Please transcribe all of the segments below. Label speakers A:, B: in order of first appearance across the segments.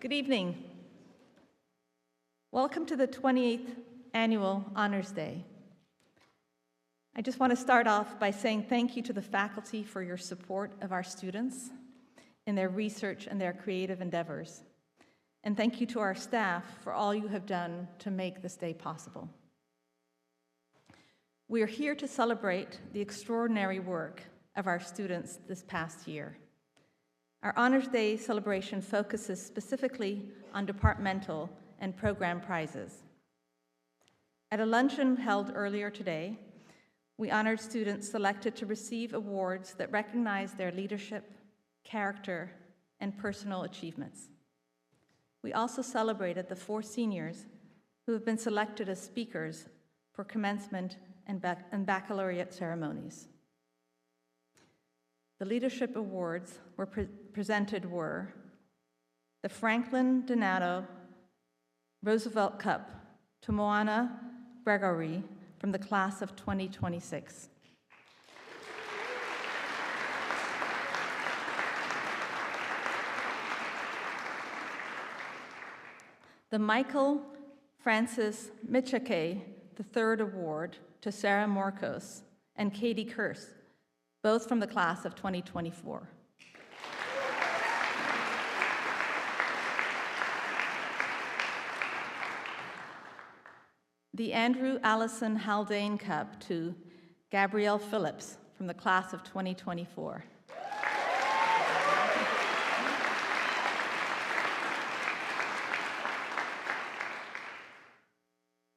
A: Good evening. Welcome to the 28th Annual Honors Day. I just want to start off by saying thank you to the faculty for your support of our students in their research and their creative endeavors. And thank you to our staff for all you have done to make this day possible. We are here to celebrate the extraordinary work of our students this past year. Our Honors Day celebration focuses specifically on departmental and program prizes. At a luncheon held earlier today, we honored students selected to receive awards that recognize their leadership, character, and personal achievements. We also celebrated the 4 seniors who have been selected as speakers for commencement and baccalaureate ceremonies. The leadership awards presented were the Franklin Donato Roosevelt Cup to Moana Gregory from the class of 2026. The Michael Francis Michake III Award to Sarah Morcos and Katie Kurse, both from the class of 2024. The Andrew Allison Haldane Cup to Gabrielle Phillips from the class of 2024.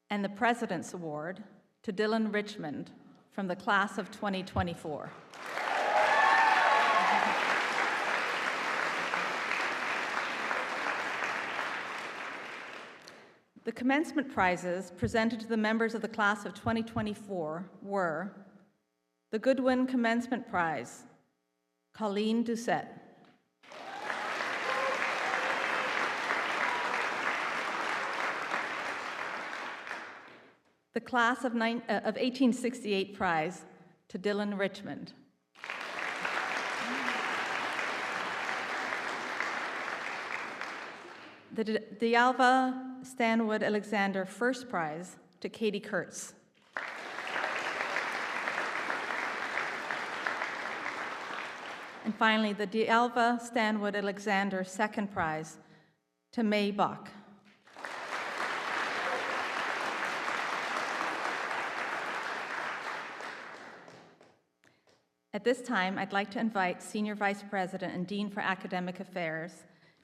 A: And the President's Award to Dylan Richmond from the class of 2024. The commencement prizes presented to the members of the class of 2024 were the Goodwin Commencement Prize, Colleen Doucette. The class of 1868 prize to Dylan Richmond. The D'Alva Stanwood Alexander First Prize to Katie Kurtz. And finally, the D'Alva Stanwood Alexander Second Prize to May Bach. At this time, I'd like to invite Senior Vice President and Dean for Academic Affairs,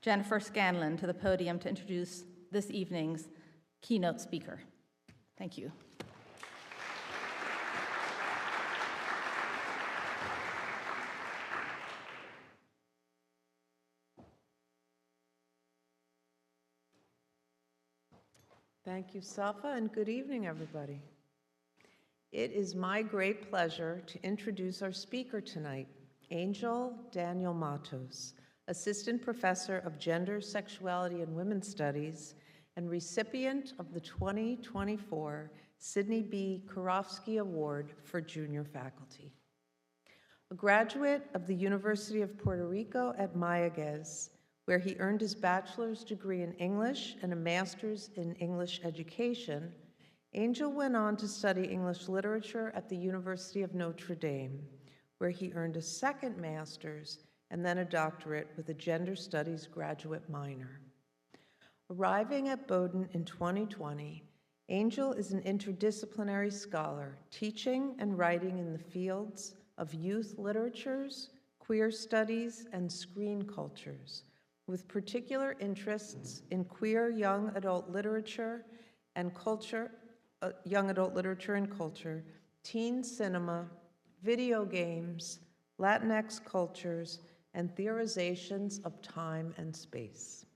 A: Jennifer Scanlon, to the podium to introduce this evening's keynote speaker. Thank you.
B: Thank you, Safa, and good evening, everybody. It is my great pleasure to introduce our speaker tonight, Angel Daniel Matos, Assistant Professor of Gender, Sexuality, and Women's Studies, and recipient of the 2024 Sidney B. Karofsky Award for Junior Faculty. A graduate of the University of Puerto Rico at Mayagüez, where he earned his bachelor's degree in English and a master's in English education, Angel went on to study English literature at the University of Notre Dame, where he earned a second master's and then a doctorate with a gender studies graduate minor. Arriving at Bowdoin in 2020, Angel is an interdisciplinary scholar, teaching and writing in the fields of youth literatures, queer studies, and screen cultures, with particular interests in queer young adult literature and culture, teen cinema, video games, Latinx cultures, and theorizations of time and space.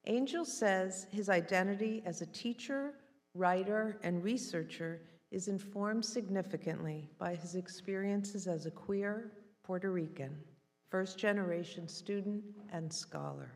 B: Angel says his identity as a teacher, writer, and researcher is informed significantly by his experiences as a queer Puerto Rican, first-generation student and scholar.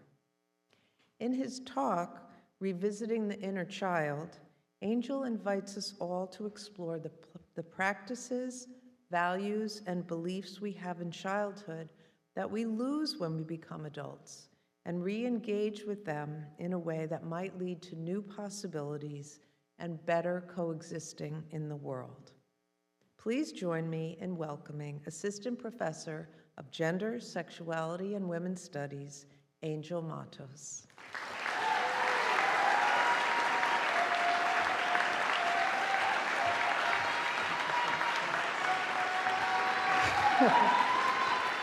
B: In his talk, Revisiting the Inner Child, Angel invites us all to explore the practices, values, and beliefs we have in childhood that we lose when we become adults, and re-engage with them in a way that might lead to new possibilities and better coexisting in the world. Please join me in welcoming Assistant Professor of Gender, Sexuality, and Women's Studies, Angel Matos.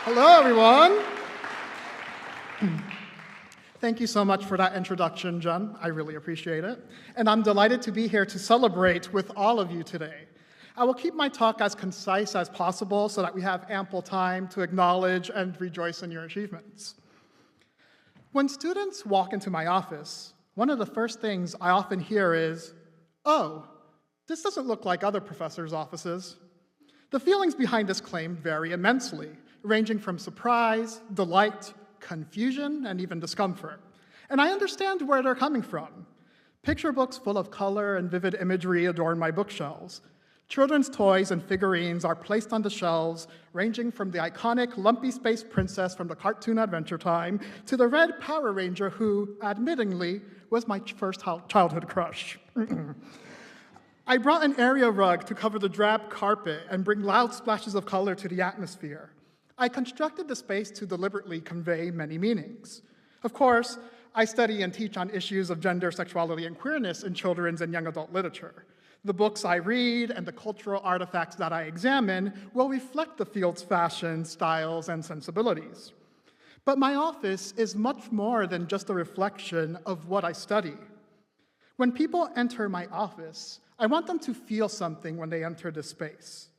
C: Hello, everyone. Thank you so much for that introduction, Jen. I really appreciate it. And I'm delighted to be here to celebrate with all of you today. I will keep my talk as concise as possible so that we have ample time to acknowledge and rejoice in your achievements. When students walk into my office, one of the first things I often hear is, "Oh, this doesn't look like other professors' offices." The feelings behind this claim vary immensely, ranging from surprise, delight, confusion, and even discomfort. And I understand where they're coming from. Picture books full of color and vivid imagery adorn my bookshelves. Children's toys and figurines are placed on the shelves, ranging from the iconic lumpy space princess from the cartoon Adventure Time to the red Power Ranger who, admittingly, was my first childhood crush. I brought an area rug to cover the drab carpet and bring loud splashes of color to the atmosphere. I constructed the space to deliberately convey many meanings. Of course, I study and teach on issues of gender, sexuality, and queerness in children's and young adult literature. The books I read and the cultural artifacts that I examine will reflect the field's fashion, styles, and sensibilities. But my office is much more than just a reflection of what I study. When people enter my office, I want them to feel something when they enter this space.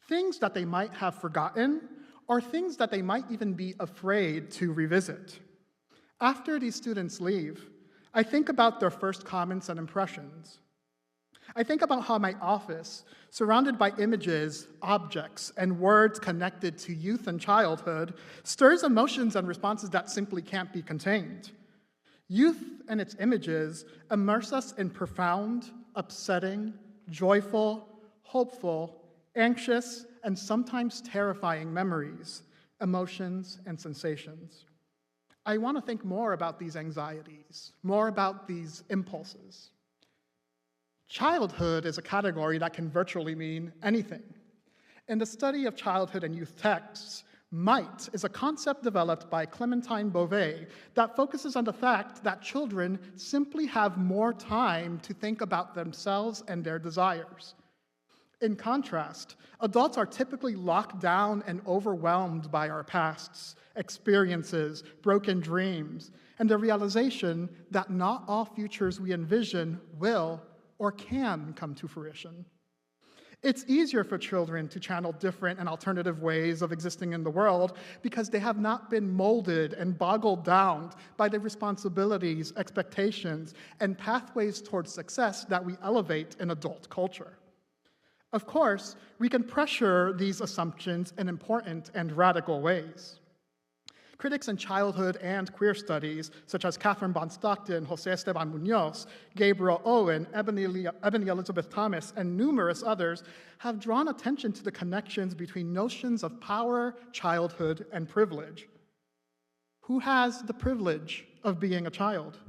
C: Things that they might have forgotten, or things that they might even be afraid to revisit. After these students leave, I think about their first comments and impressions. I think about how my office, surrounded by images, objects, and words connected to youth and childhood, stirs emotions and responses that simply can't be contained. Youth and its images immerse us in profound, upsetting, joyful, hopeful, anxious, and sometimes terrifying memories, emotions, and sensations. I want to think more about these anxieties, more about these impulses. Childhood is a category that can virtually mean anything. In the study of childhood and youth texts, might is a concept developed by Clementine Beauvais that focuses on the fact that children simply have more time to think about themselves and their desires. In contrast, adults are typically locked down and overwhelmed by our pasts, experiences, broken dreams, and the realization that not all futures we envision will or can come to fruition. It's easier for children to channel different and alternative ways of existing in the world because they have not been molded and boggled down by the responsibilities, expectations, and pathways towards success that we elevate in adult culture. Of course, we can pressure these assumptions in important and radical ways. Critics in childhood and queer studies, such as Catherine Bon Stockton, Jose Esteban Munoz, Gabriel Owen, Ebony Elizabeth Thomas, and numerous others, have drawn attention to the connections between notions of power, childhood, and privilege. Who has the privilege of being a child?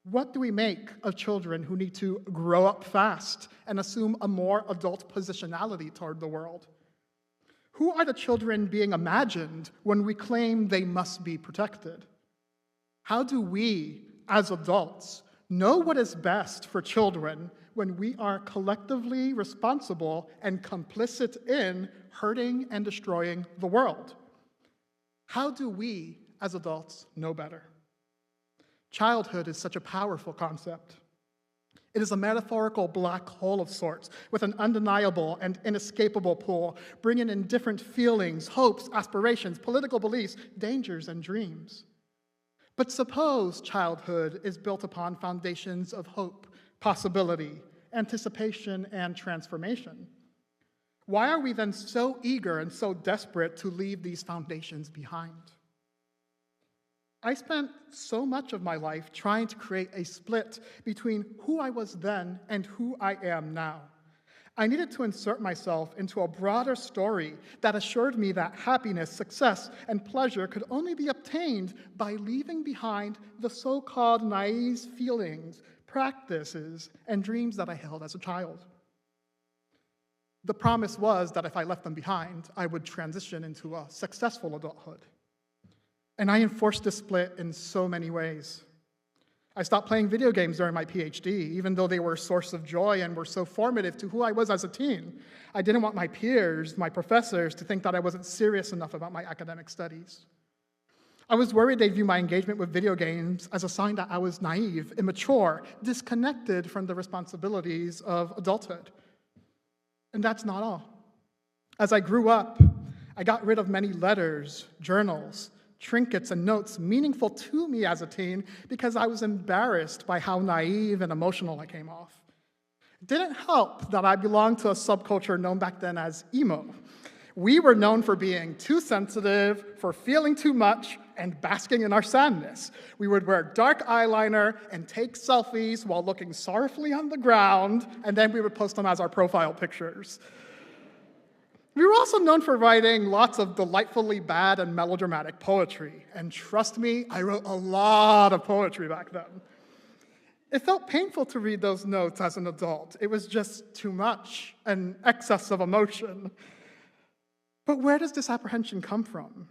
C: What do we make of children who need to grow up fast and assume a more adult positionality toward the world? Who are the children being imagined when we claim they must be protected? How do we, as adults, know what is best for children when we are collectively responsible and complicit in hurting and destroying the world? How do we, as adults, know better? Childhood is such a powerful concept. It is a metaphorical black hole of sorts with an undeniable and inescapable pull, bringing in different feelings, hopes, aspirations, political beliefs, dangers, and dreams. But suppose childhood is built upon foundations of hope, possibility, anticipation, and transformation. Why are we then so eager and so desperate to leave these foundations behind? I spent so much of my life trying to create a split between who I was then and who I am now. I needed to insert myself into a broader story that assured me that happiness, success, and pleasure could only be obtained by leaving behind the so-called naive feelings, practices, and dreams that I held as a child. The promise was that if I left them behind, I would transition into a successful adulthood. And I enforced this split in so many ways. I stopped playing video games during my PhD, even though they were a source of joy and were so formative to who I was as a teen. I didn't want my peers, my professors, to think that I wasn't serious enough about my academic studies. I was worried they'd view my engagement with video games as a sign that I was naive, immature, disconnected from the responsibilities of adulthood. And that's not all. As I grew up, I got rid of many letters, journals, trinkets, and notes meaningful to me as a teen because I was embarrassed by how naive and emotional I came off. It didn't help that I belonged to a subculture known back then as emo. We were known for being too sensitive, for feeling too much, and basking in our sadness. We would wear dark eyeliner and take selfies while looking sorrowfully on the ground, and then we would post them as our profile pictures. We were also known for writing lots of delightfully bad and melodramatic poetry, and trust me, I wrote a lot of poetry back then. It felt painful to read those notes as an adult. It was just too much, an excess of emotion. But where does this apprehension come from?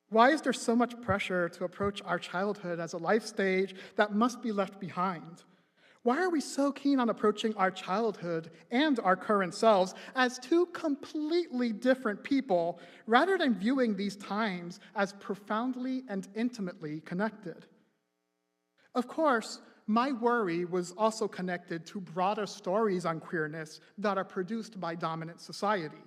C: Why is there so much pressure to approach our childhood as a life stage that must be left behind? Why are we so keen on approaching our childhood and our current selves as two completely different people, rather than viewing these times as profoundly and intimately connected? Of course, my worry was also connected to broader stories on queerness that are produced by dominant society.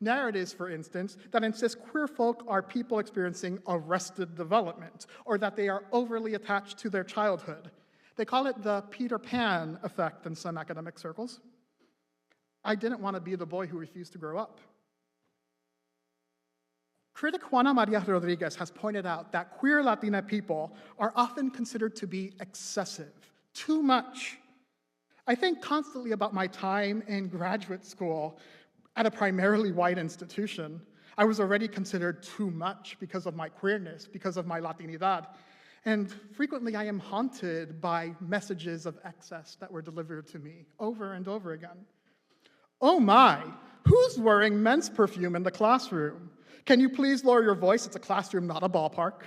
C: Narratives, for instance, that insist queer folk are people experiencing arrested development, or that they are overly attached to their childhood. They call it the Peter Pan effect in some academic circles. I didn't want to be the boy who refused to grow up. Critic Juana Maria Rodriguez has pointed out that queer Latina people are often considered to be excessive, too much. I think constantly about my time in graduate school at a primarily white institution. I was already considered too much because of my queerness, because of my Latinidad. And frequently I am haunted by messages of excess that were delivered to me over and over again. Oh my, who's wearing men's perfume in the classroom? Can you please lower your voice? It's a classroom, not a ballpark.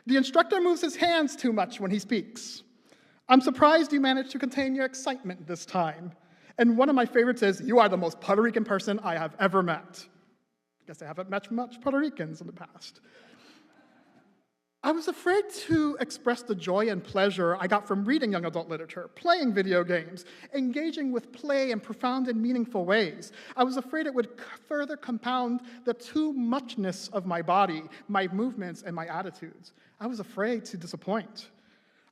C: The instructor moves his hands too much when he speaks. I'm surprised you managed to contain your excitement this time. And one of my favorites is, you are the most Puerto Rican person I have ever met. I guess I haven't met much Puerto Ricans in the past. I was afraid to express the joy and pleasure I got from reading young adult literature, playing video games, engaging with play in profound and meaningful ways. I was afraid it would further compound the too muchness of my body, my movements, and my attitudes. I was afraid to disappoint.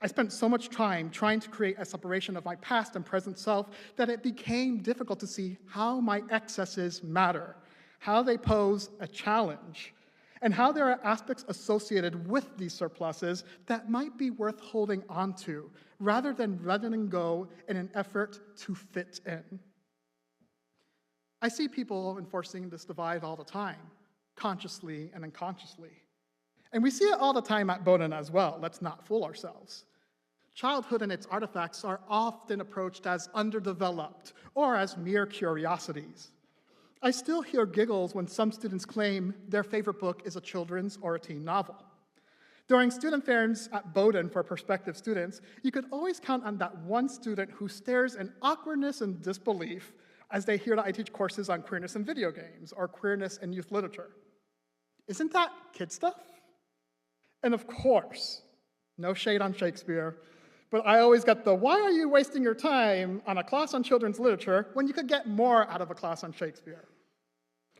C: I spent so much time trying to create a separation of my past and present self that it became difficult to see how my excesses matter, how they pose a challenge, and how there are aspects associated with these surpluses that might be worth holding onto, rather than letting go in an effort to fit in. I see people enforcing this divide all the time, consciously and unconsciously. And we see it all the time at Bowdoin as well, let's not fool ourselves. Childhood and its artifacts are often approached as underdeveloped or as mere curiosities. I still hear giggles when some students claim their favorite book is a children's or a teen novel. During student fairs at Bowdoin for prospective students, you could always count on that one student who stares in awkwardness and disbelief as they hear that I teach courses on queerness in video games or queerness in youth literature. Isn't that kid stuff? And of course, no shade on Shakespeare, but I always get the, why are you wasting your time on a class on children's literature when you could get more out of a class on Shakespeare?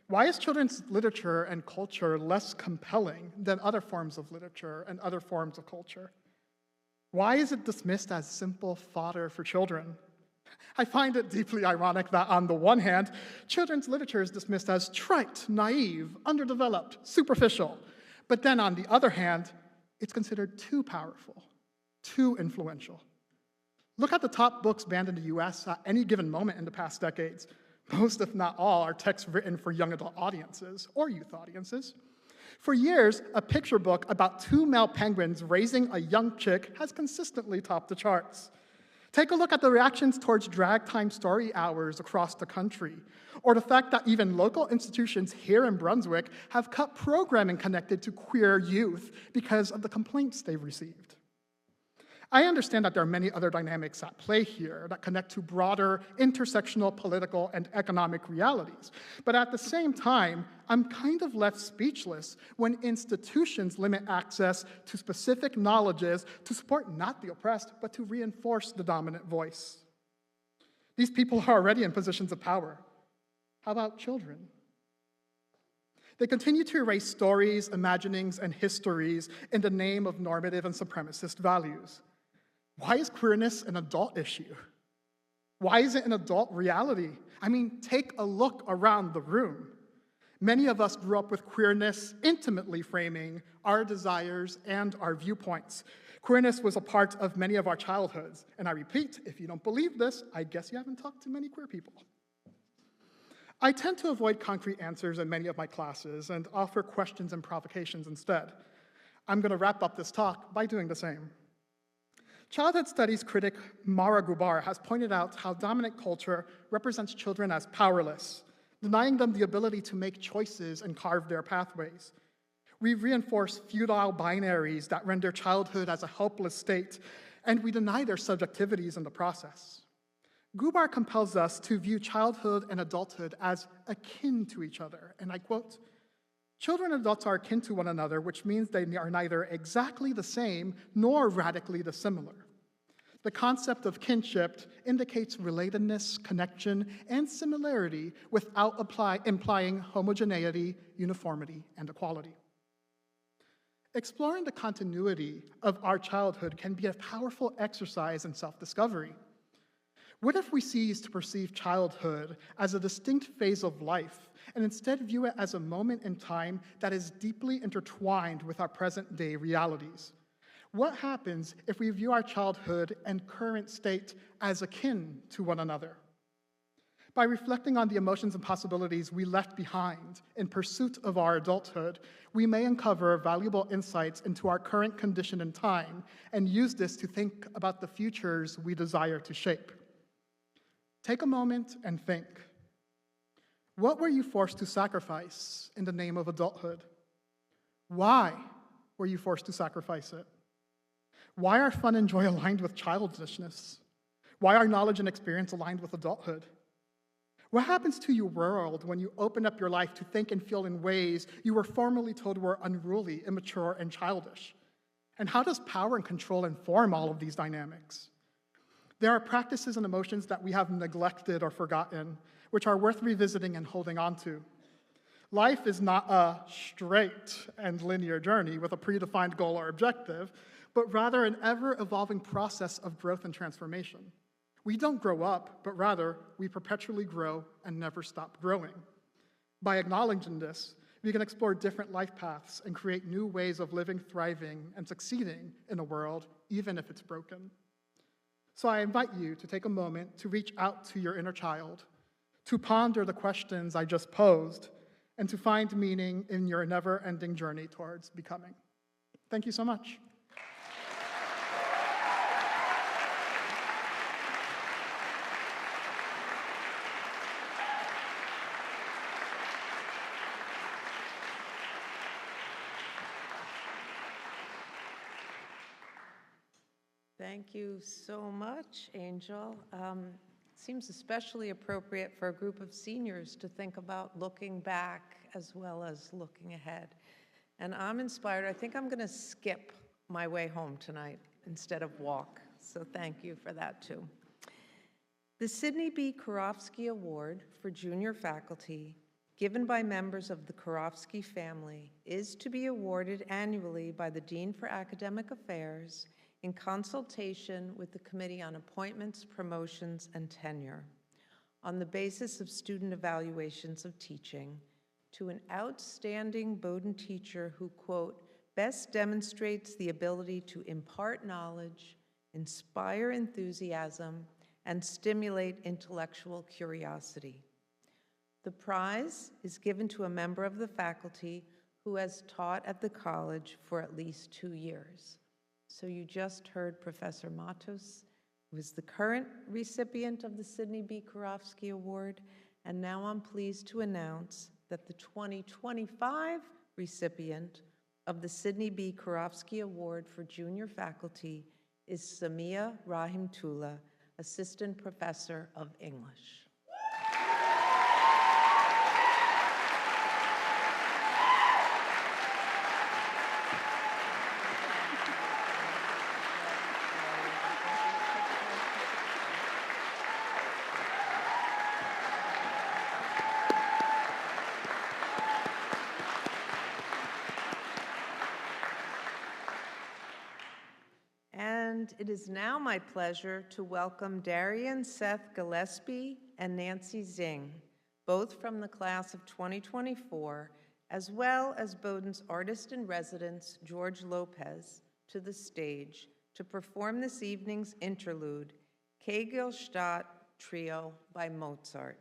C: Why is children's literature and culture less compelling than other forms of literature and other forms of culture? Why is it dismissed as simple fodder for children? I find it deeply ironic that on the one hand, children's literature is dismissed as trite, naive, underdeveloped, superficial, but then on the other hand, it's considered too powerful, too influential. Look at the top books banned in the US at any given moment in the past decades. Most, if not all, are texts written for young adult audiences or youth audiences. For years, a picture book about two male penguins raising a young chick has consistently topped the charts. Take a look at the reactions towards drag time story hours across the country, or the fact that even local institutions here in Brunswick have cut programming connected to queer youth because of the complaints they've received. I understand that there are many other dynamics at play here that connect to broader intersectional political and economic realities. But at the same time, I'm kind of left speechless when institutions limit access to specific knowledges to support not the oppressed, but to reinforce the dominant voice. These people are already in positions of power. How about children? They continue to erase stories, imaginings, and histories in the name of normative and supremacist values. Why is queerness an adult issue? Why is it an adult reality? I mean, take a look around the room. Many of us grew up with queerness intimately framing our desires and our viewpoints. Queerness was a part of many of our childhoods. And I repeat, if you don't believe this, I guess you haven't talked to many queer people. I tend to avoid concrete answers in many of my classes and offer questions and provocations instead. I'm going to wrap up this talk by doing the same. Childhood studies critic Mara Gubar has pointed out how dominant culture represents children as powerless, denying them the ability to make choices and carve their pathways. We reinforce feudal binaries that render childhood as a helpless state, and we deny their subjectivities in the process. Gubar compels us to view childhood and adulthood as akin to each other, and I quote, "Children and adults are akin to one another, which means they are neither exactly the same nor radically dissimilar. The concept of kinship indicates relatedness, connection, and similarity without implying homogeneity, uniformity, and equality." Exploring the continuity of our childhood can be a powerful exercise in self-discovery. What if we cease to perceive childhood as a distinct phase of life and instead view it as a moment in time that is deeply intertwined with our present-day realities? What happens if we view our childhood and current state as akin to one another? By reflecting on the emotions and possibilities we left behind in pursuit of our adulthood, we may uncover valuable insights into our current condition and time and use this to think about the futures we desire to shape. Take a moment and think. What were you forced to sacrifice in the name of adulthood? Why were you forced to sacrifice it? Why are fun and joy aligned with childishness? Why are knowledge and experience aligned with adulthood? What happens to your world when you open up your life to think and feel in ways you were formerly told were unruly, immature, and childish? And how does power and control inform all of these dynamics? There are practices and emotions that we have neglected or forgotten, which are worth revisiting and holding on to. Life is not a straight and linear journey with a predefined goal or objective, but rather an ever-evolving process of growth and transformation. We don't grow up, but rather we perpetually grow and never stop growing. By acknowledging this, we can explore different life paths and create new ways of living, thriving, and succeeding in a world, even if it's broken. So I invite you to take a moment to reach out to your inner child, to ponder the questions I just posed, and to find meaning in your never-ending journey towards becoming. Thank you so much.
B: Thank you so much, Angel. Seems especially appropriate for a group of seniors to think about looking back as well as looking ahead. And I'm inspired. I think I'm going to skip my way home tonight instead of walk. So thank you for that, too. The Sidney B. Karofsky Award for Junior Faculty, given by members of the Karofsky family, is to be awarded annually by the Dean for Academic Affairs in consultation with the Committee on Appointments, Promotions, and Tenure, on the basis of student evaluations of teaching, to an outstanding Bowdoin teacher who, quote, best demonstrates the ability to impart knowledge, inspire enthusiasm, and stimulate intellectual curiosity. The prize is given to a member of the faculty who has taught at the college for at least 2 years. So you just heard Professor Matos, who is the current recipient of the Sidney B. Karofsky Award, and now I'm pleased to announce that the 2025 recipient of the Sidney B. Karofsky Award for Junior Faculty is Samia Rahimtullah, Assistant Professor of English. And it is now my pleasure to welcome Darian Seth Gillespie and Nancy Zing, both from the class of 2024, as well as Bowdoin's artist-in-residence, George Lopez, to the stage to perform this evening's interlude, Kegelstadt Trio by Mozart.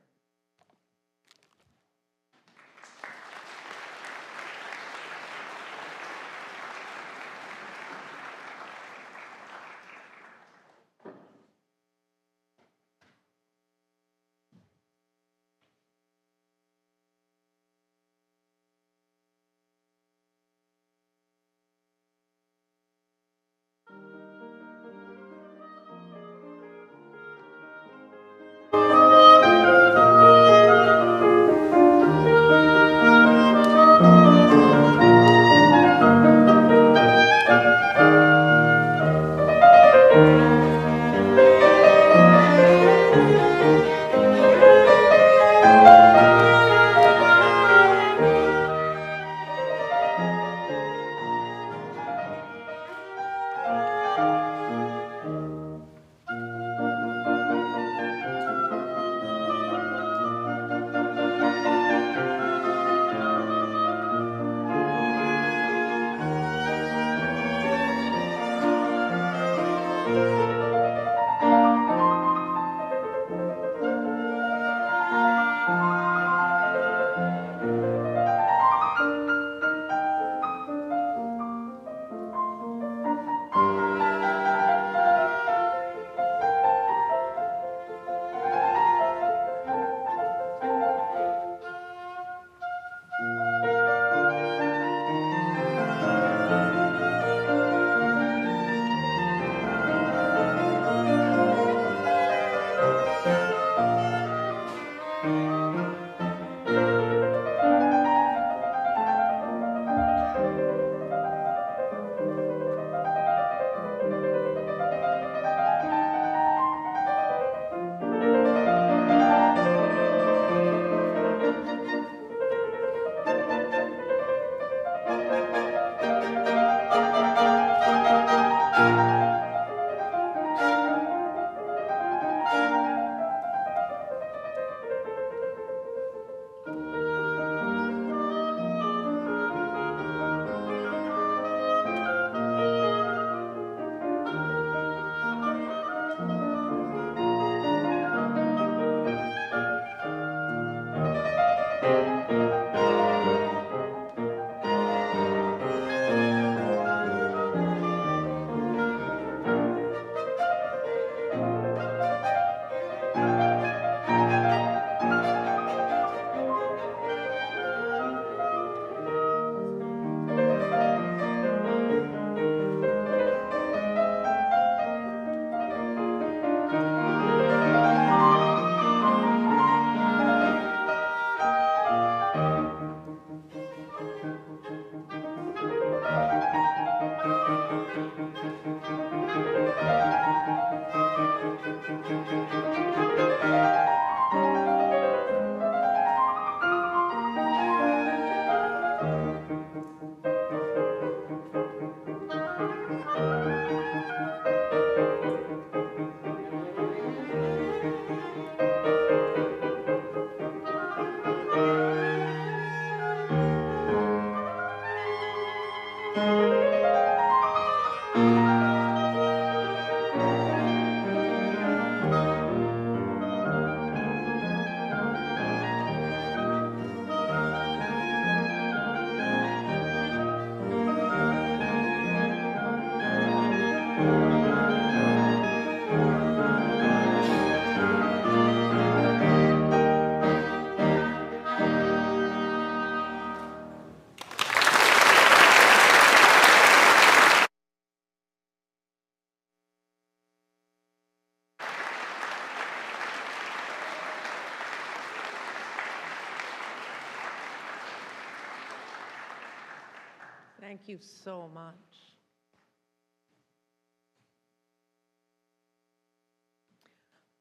B: Thank you so much.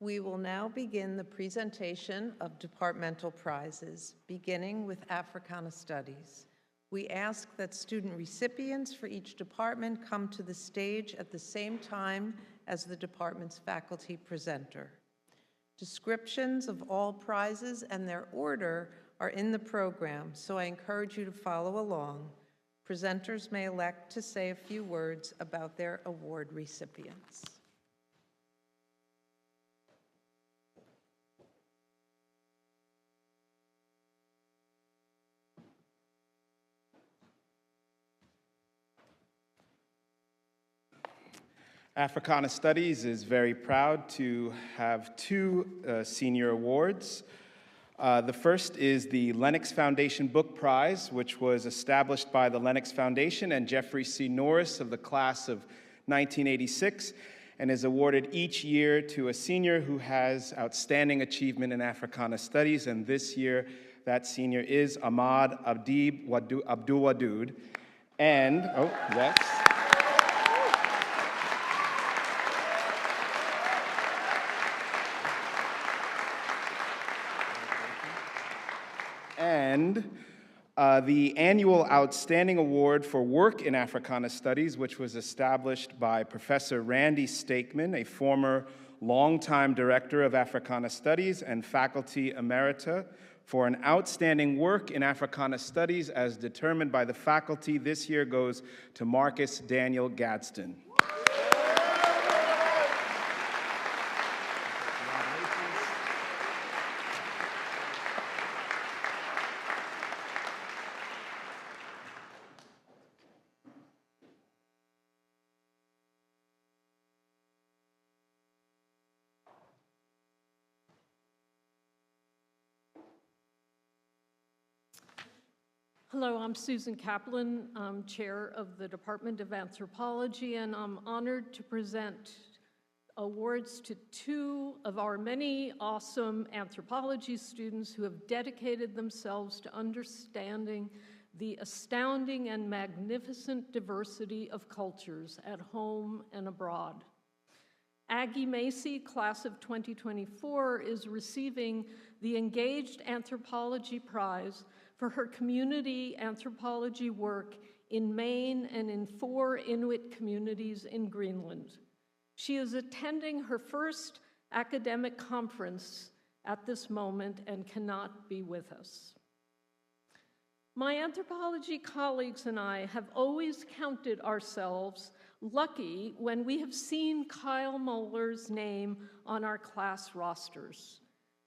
B: We will now begin the presentation of departmental prizes, beginning with Africana Studies. We ask that student recipients for each department come to the stage at the same time as the department's faculty presenter. Descriptions of all prizes and their order are in the program, so I encourage you to follow along. Presenters may elect to say a few words about their award recipients.
D: Africana Studies is very proud to have two senior awards. The first is the Lennox Foundation Book Prize, which was established by the Lennox Foundation and Jeffrey C. Norris of the class of 1986, and is awarded each year to a senior who has outstanding achievement in Africana Studies, and this year that senior is Ahmad Abdul Wadud. And, yes. And the annual Outstanding Award for Work in Africana Studies, which was established by Professor Randy Stakeman, a former longtime director of Africana Studies and faculty emerita, for an outstanding work in Africana Studies as determined by the faculty. This year goes to Marcus Daniel Gadsden.
E: Hello, I'm Susan Kaplan. I'm chair of the Department of Anthropology, and I'm honored to present awards to two of our many awesome anthropology students who have dedicated themselves to understanding the astounding and magnificent diversity of cultures at home and abroad. Aggie Macy, class of 2024, is receiving the Engaged Anthropology Prize for her community anthropology work in Maine and in 4 Inuit communities in Greenland. She is attending her first academic conference at this moment and cannot be with us. My anthropology colleagues and I have always counted ourselves lucky when we have seen Kyle Moeller's name on our class rosters,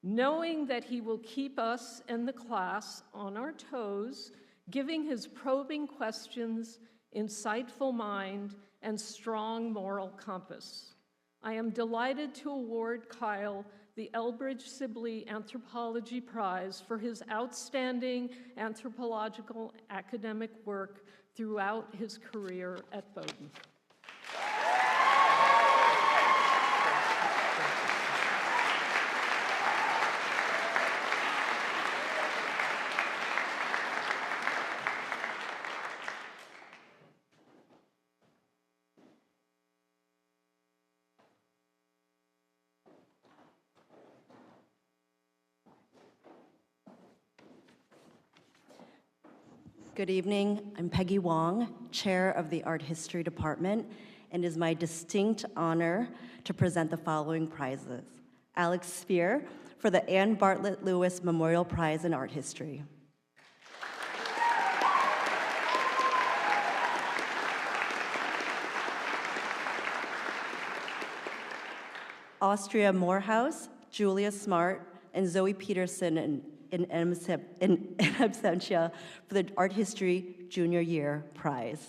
E: knowing that he will keep us and the class on our toes, giving his probing questions, insightful mind, and strong moral compass. I am delighted to award Kyle the Elbridge Sibley Anthropology Prize for his outstanding anthropological academic work throughout his career at Bowdoin.
F: Good evening. I'm Peggy Wong, chair of the Art History Department, and it is my distinct honor to present the following prizes. Alex Spear for the Ann Bartlett Lewis Memorial Prize in Art History. Austria Morehouse, Julia Smart, and Zoe Peterson in absentia for the Art History Junior Year Prize.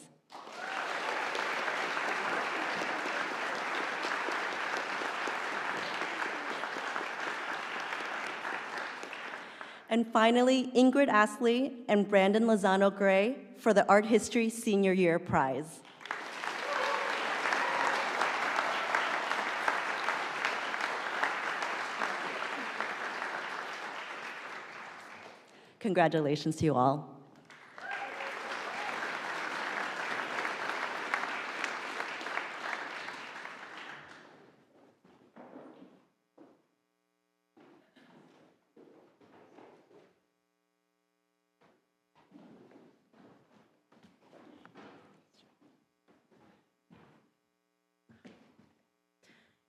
F: And finally, Ingrid Astley and Brandon Lozano Gray for the Art History Senior Year Prize. Congratulations to you all.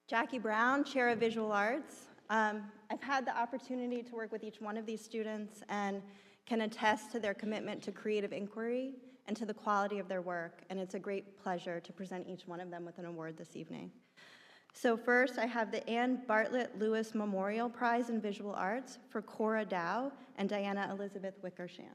G: Jackie Brown, Chair of Visual Arts. I've had the opportunity to work with each one of these students and can attest to their commitment to creative inquiry and to the quality of their work, and it's a great pleasure to present each one of them with an award this evening. So first, I have the Ann Bartlett Lewis Memorial Prize in Visual Arts for Cora Dow and Diana Elizabeth Wickersham.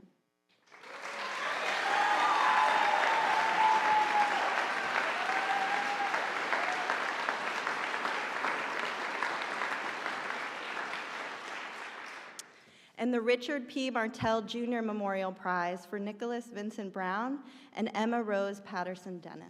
G: And the Richard P. Martell Jr. Memorial Prize for Nicholas Vincent Brown and Emma Rose Patterson Dennis.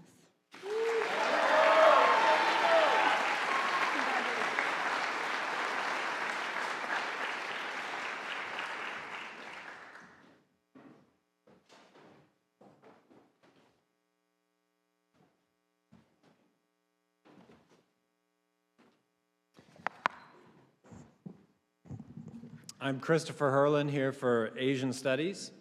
H: I'm Christopher Herlin here for Asian Studies.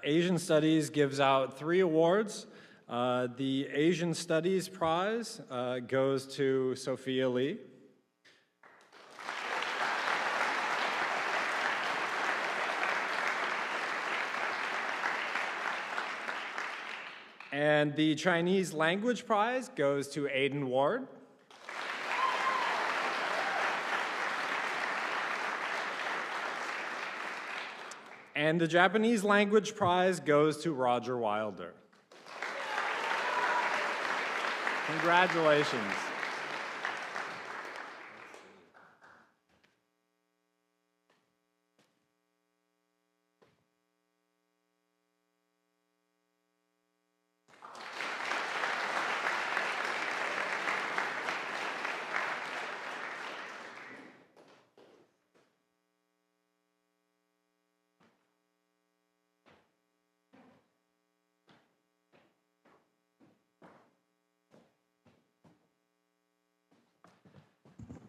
H: Asian Studies gives out 3 awards. The Asian Studies Prize goes to Sophia Lee. And the Chinese Language Prize goes to Aiden Ward. And the Japanese Language Prize goes to Roger Wilder. Congratulations.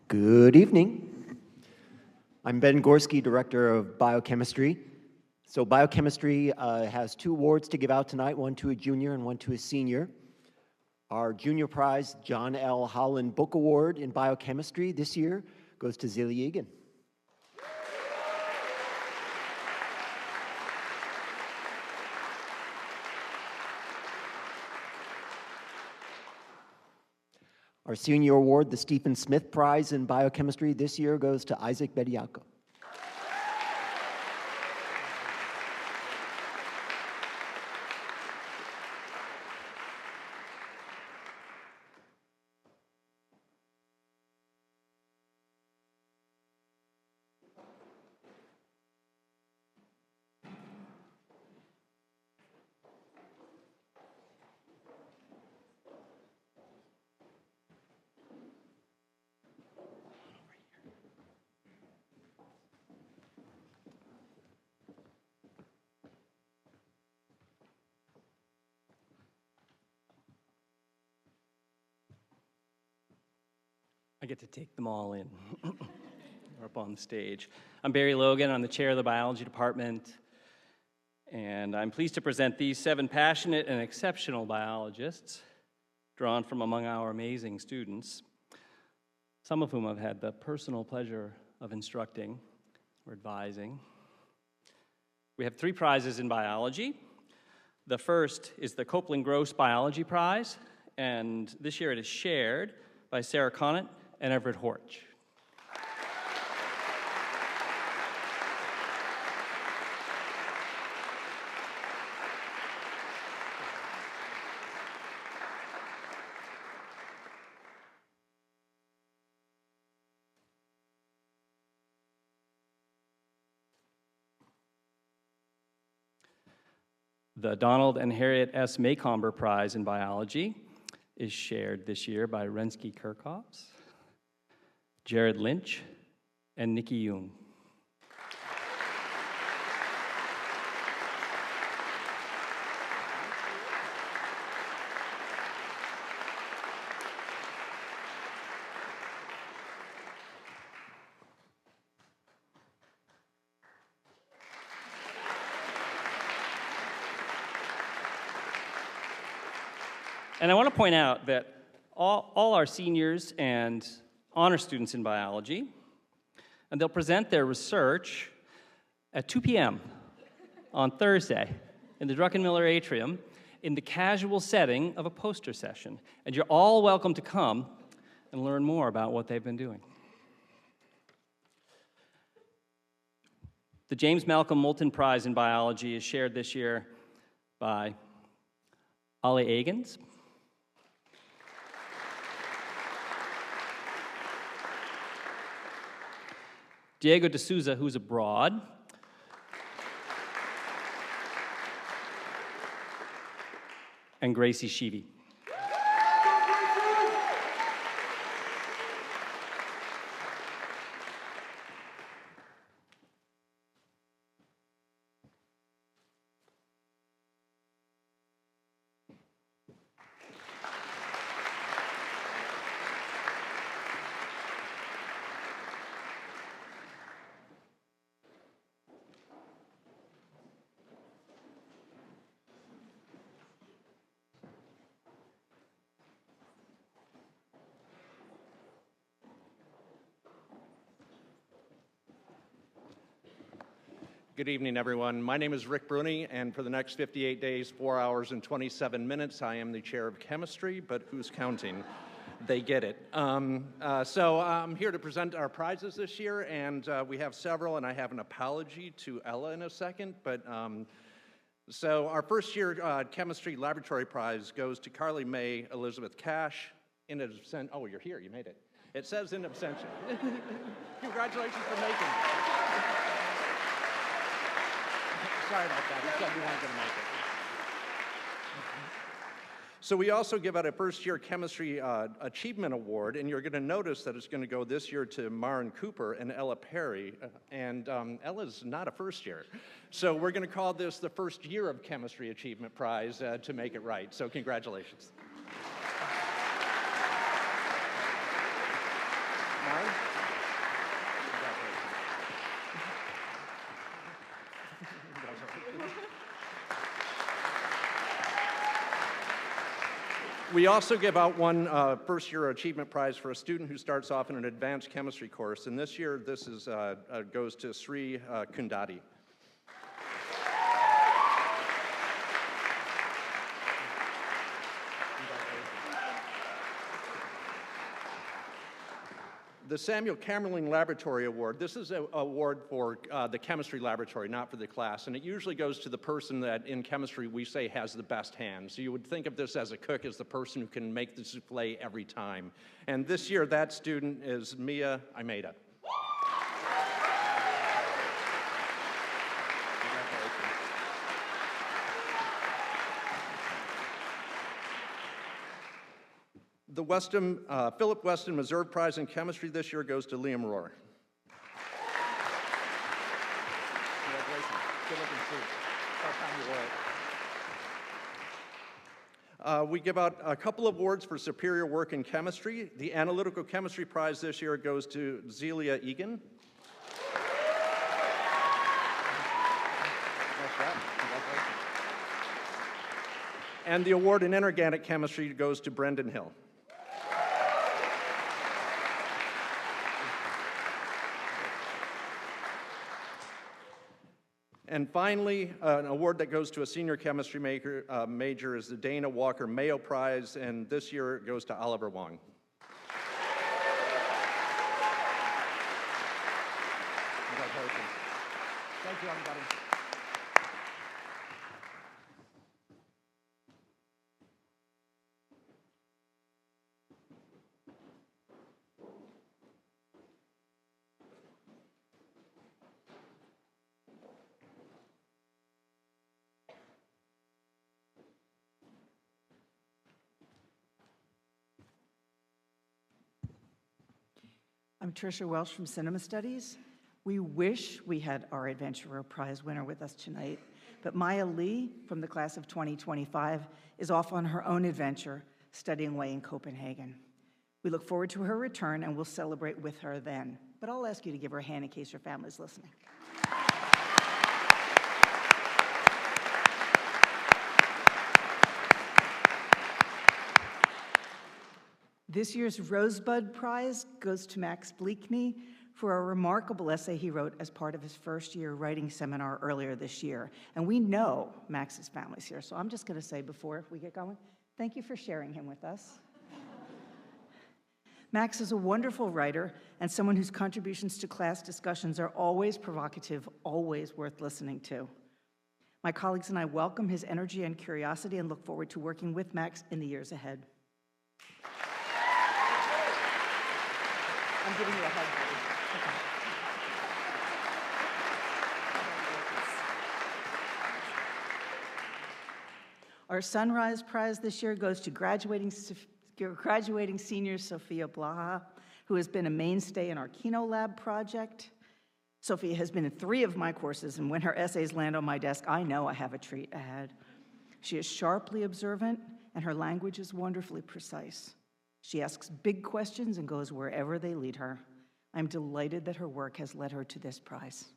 I: Good evening. I'm Ben Gorski, Director of Biochemistry. So Biochemistry has 2 awards to give out tonight, one to a junior and one to a senior. Our junior prize, John L. Holland Book Award in Biochemistry this year, goes to Zilli Egan. Our senior award, the Stephen Smith Prize in Biochemistry this year, goes to Isaac Bediako.
J: I get to take them all in. We're up on the stage. I'm Barry Logan. I'm the chair of the biology department. And I'm pleased to present these 7 passionate and exceptional biologists drawn from among our amazing students, some of whom I've had the personal pleasure of instructing or advising. We have 3 prizes in biology. The first is the Copeland Gross Biology Prize, and this year it is shared by Sarah Conant and Everett Horch. The Donald and Harriet S. Maycomber Prize in Biology is shared this year by Rensky Kirchhoffs, Jared Lynch, and Nikki Jung. And I want to point out that all our seniors and honor students in biology, and they'll present their research at 2 p.m. on Thursday in the Druckenmiller Atrium in the casual setting of a poster session. And you're all welcome to come and learn more about what they've been doing. The James Malcolm Moulton Prize in Biology is shared this year by Ollie Agins, Diego de Souza, who's abroad, and Gracie Sheevy.
K: Good evening, everyone. My name is Rick Bruni, and for the next 58 days, 4 hours and 27 minutes, I am the chair of chemistry, but who's counting? They get it. So I'm here to present our prizes this year, and we have several, and I have an apology to Ella in a second. But so our first year chemistry laboratory prize goes to Carly May Elizabeth Cash. Oh, you're here. You made it. It says in absentia. Congratulations for making it. Sorry about that. It said you weren't going to make it. So we also give out a first-year chemistry achievement award, and you're going to notice that it's going to go this year to Maren Cooper and Ella Perry, and Ella's not a first year. So we're going to call this the first year of chemistry achievement prize to make it right. So congratulations. Maren? We also give out one first-year achievement prize for a student who starts off in an advanced chemistry course, and this year this is goes to Sri Kundati. The Samuel Kamerling Laboratory Award, this is an award for the chemistry laboratory, not for the class, and it usually goes to the person that in chemistry we say has the best hands. So you would think of this as a cook as the person who can make the souffle every time. And this year that student is Mia Imeda. The Philip Weston Meserve Prize in Chemistry this year goes to Liam Rohr. Congratulations. Good looking suit. About time you wore it. We give out a couple of awards for superior work in chemistry. The Analytical Chemistry Prize this year goes to Zelia Egan. And the award in Inorganic Chemistry goes to Brendan Hill. And finally, an award that goes to a senior chemistry major is the Dana Walker Mayo Prize, and this year it goes to Oliver Wong. Congratulations. Thank you, everybody.
L: I'm Tricia Welsh from Cinema Studies. We wish we had our Adventurer Prize winner with us tonight, but Maya Lee from the class of 2025 is off on her own adventure studying away in Copenhagen. We look forward to her return and we'll celebrate with her then, but I'll ask you to give her a hand in case your family's listening. This year's Rosebud Prize goes to Max Bleakney for a remarkable essay he wrote as part of his first year writing seminar earlier this year. And we know Max's family's here, so I'm just going to say before we get going, thank you for sharing him with us. Max is a wonderful writer and someone whose contributions to class discussions are always provocative, always worth listening to. My colleagues and I welcome his energy and curiosity and look forward to working with Max in the years ahead. I'm giving you a hug, buddy. Okay. Our Sunrise Prize this year goes to graduating senior Sophia Blaha, who has been a mainstay in our Kino Lab project. Sophia has been in 3 of my courses, and when her essays land on my desk, I know I have a treat ahead. She is sharply observant, and her language is wonderfully precise. She asks big questions and goes wherever they lead her. I'm delighted that her work has led her to this prize.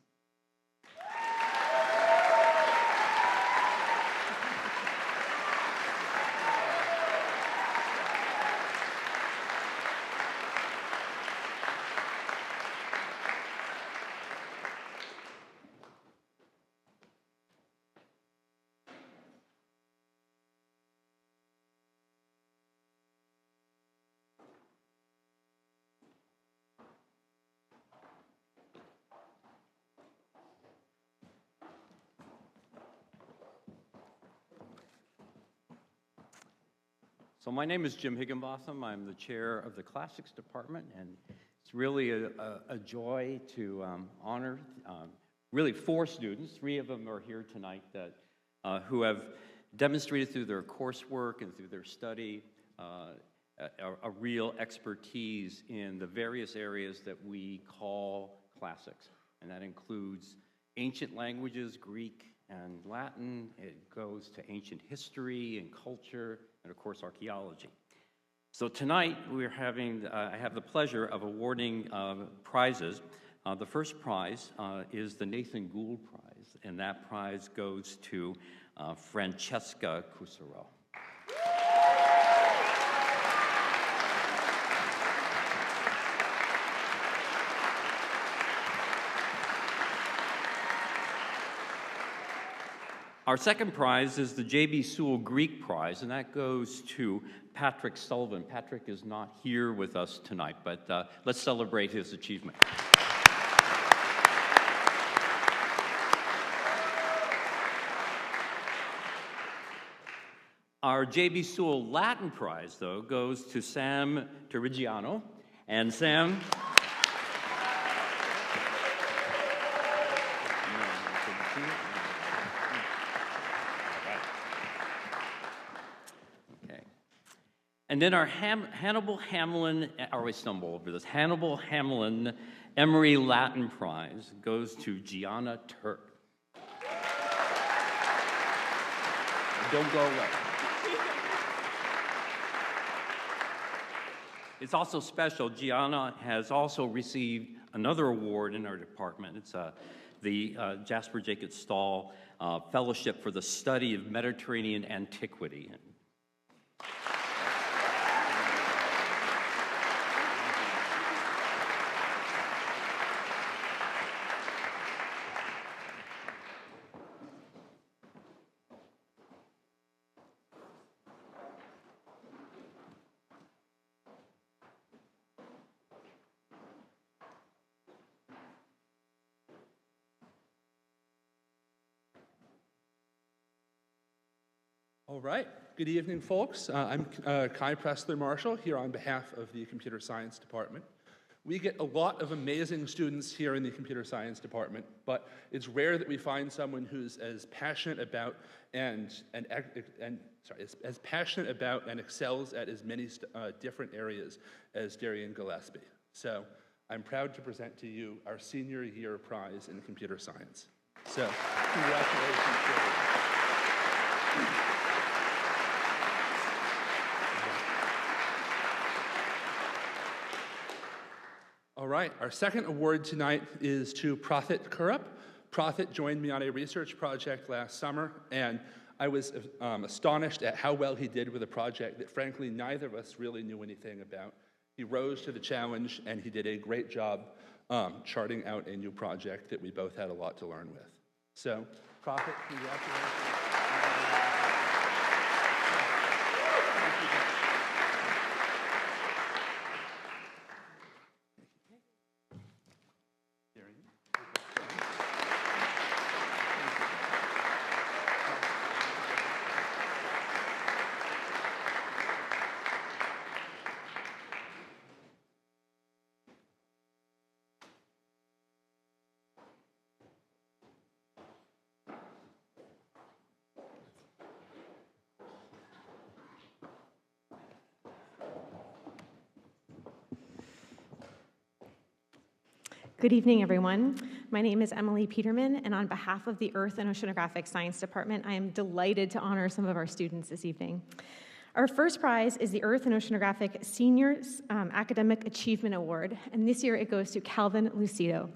M: So my name is Jim Higginbotham. I'm the chair of the Classics Department, and it's really a joy to honor really 4 students. 3 of them are here tonight that who have demonstrated through their coursework and through their study a real expertise in the various areas that we call classics, and that includes ancient languages, Greek and Latin. It goes to ancient history and culture, and of course archaeology. So tonight we're having, I have the pleasure of awarding prizes. The first prize is the Nathan Gould Prize, and that prize goes to Francesca Cusero. Our second prize is the J.B. Sewell Greek Prize, and that goes to Patrick Sullivan. Patrick is not here with us tonight, but let's celebrate his achievement. Our J.B. Sewell Latin Prize, though, goes to Sam Terrigiano. And Sam... And then our Hannibal Hamlin, I always stumble over this, Hannibal Hamlin Emory Latin Prize goes to Gianna Turk. Don't go away. It's also special, Gianna has also received another award in our department. It's the Jasper Jacobs Stahl Fellowship for the Study of Mediterranean Antiquity.
N: All right. Good evening, folks. I'm Kai Pressler-Marshall here on behalf of the Computer Science Department. We get a lot of amazing students here in the Computer Science Department, but it's rare that we find someone who's as passionate about and excels at as many different areas as Darian Gillespie. So I'm proud to present to you our senior year prize in computer science. So congratulations, Darian. All right, our second award tonight is to Prathit Kurup. Prathit joined me on a research project last summer, and I was astonished at how well he did with a project that, frankly, neither of us really knew anything about. He rose to the challenge, and he did a great job charting out a new project that we both had a lot to learn with. So, Prophet, congratulations.
O: Good evening, everyone. My name is Emily Peterman, and on behalf of the Earth and Oceanographic Science Department, I am delighted to honor some of our students this evening. Our first prize is the Earth and Oceanographic Senior Academic Achievement Award, and this year it goes to Calvin Lucido.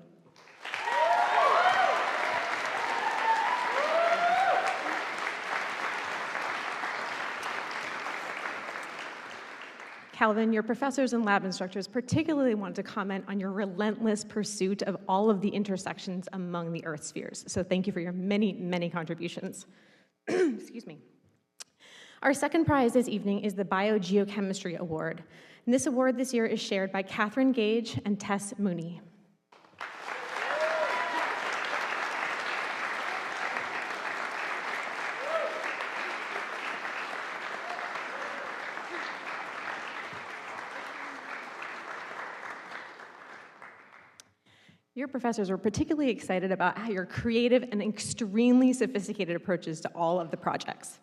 O: Calvin, your professors and lab instructors particularly want to comment on your relentless pursuit of all of the intersections among the Earth spheres. So thank you for your many, many contributions. Excuse me. Our second prize this evening is the Biogeochemistry Award. And this award this year is shared by Catherine Gage and Tess Mooney. Your professors were particularly excited about how your creative and extremely sophisticated approaches to all of the projects.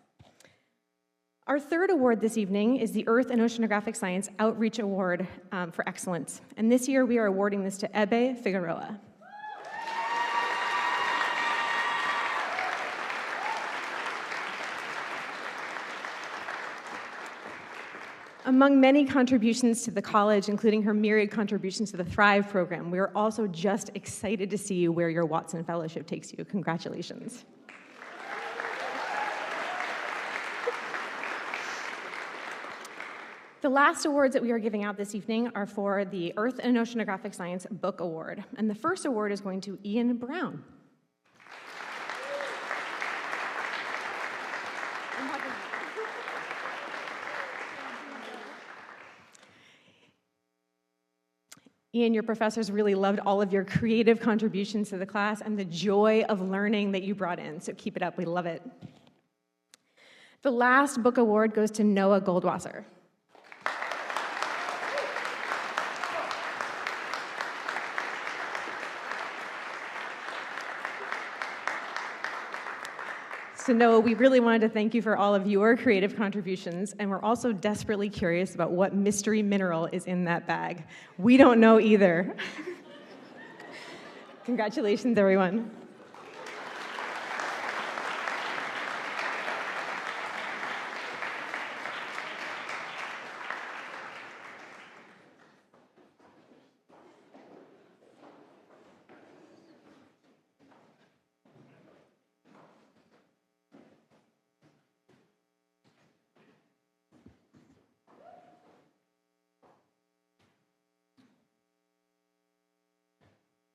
O: Our third award this evening is the Earth and Oceanographic Science Outreach Award for Excellence. And this year we are awarding this to Ebe Figueroa. Among many contributions to the college, including her myriad contributions to the Thrive program, we are also just excited to see where your Watson Fellowship takes you. Congratulations. The last awards that we are giving out this evening are for the Earth and Oceanographic Science Book Award. And the first award is going to Ian Brown. Ian, your professors really loved all of your creative contributions to the class and the joy of learning that you brought in, so keep it up, we love it. The last book award goes to Noah Goldwasser. So Noah, we really wanted to thank you for all of your creative contributions, and we're also desperately curious about what mystery mineral is in that bag. We don't know either. Congratulations, everyone.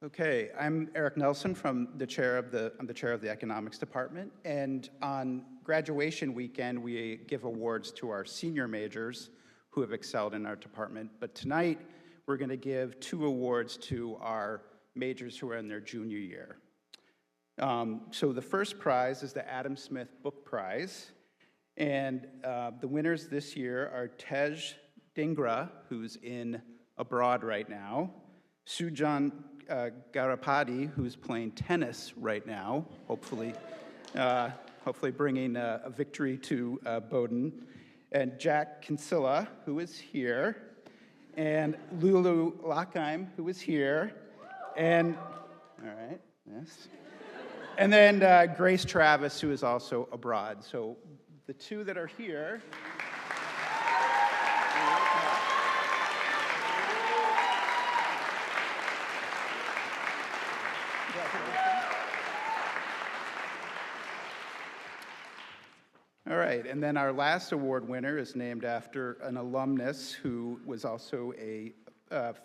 P: Okay, I'm Eric Nelson I'm the chair of the economics department, and on graduation weekend we give awards to our senior majors who have excelled in our department, but tonight we're going to give 2 awards to our majors who are in their junior year. So the first prize is the Adam Smith Book Prize, and the winners this year are Tej Dhingra, who's abroad right now, Sujan Garapati, who's playing tennis right now, hopefully bringing a victory to Bowdoin, and Jack Kinsella, who is here, and Lulu Lackheim, who is here, and, all right, yes, and then Grace Travis, who is also abroad. So the 2 that are here. All right, and then our last award winner is named after an alumnus who was also a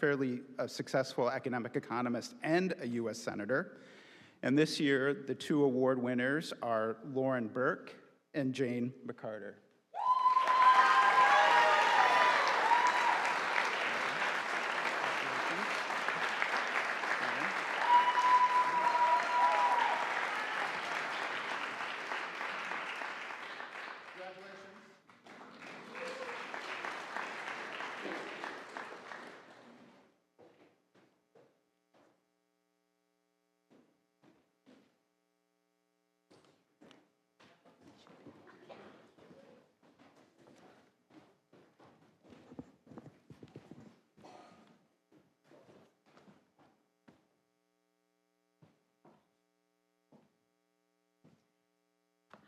P: fairly successful academic economist and a U.S. Senator. And this year, the two award winners are Lauren Burke and Jane McCarter.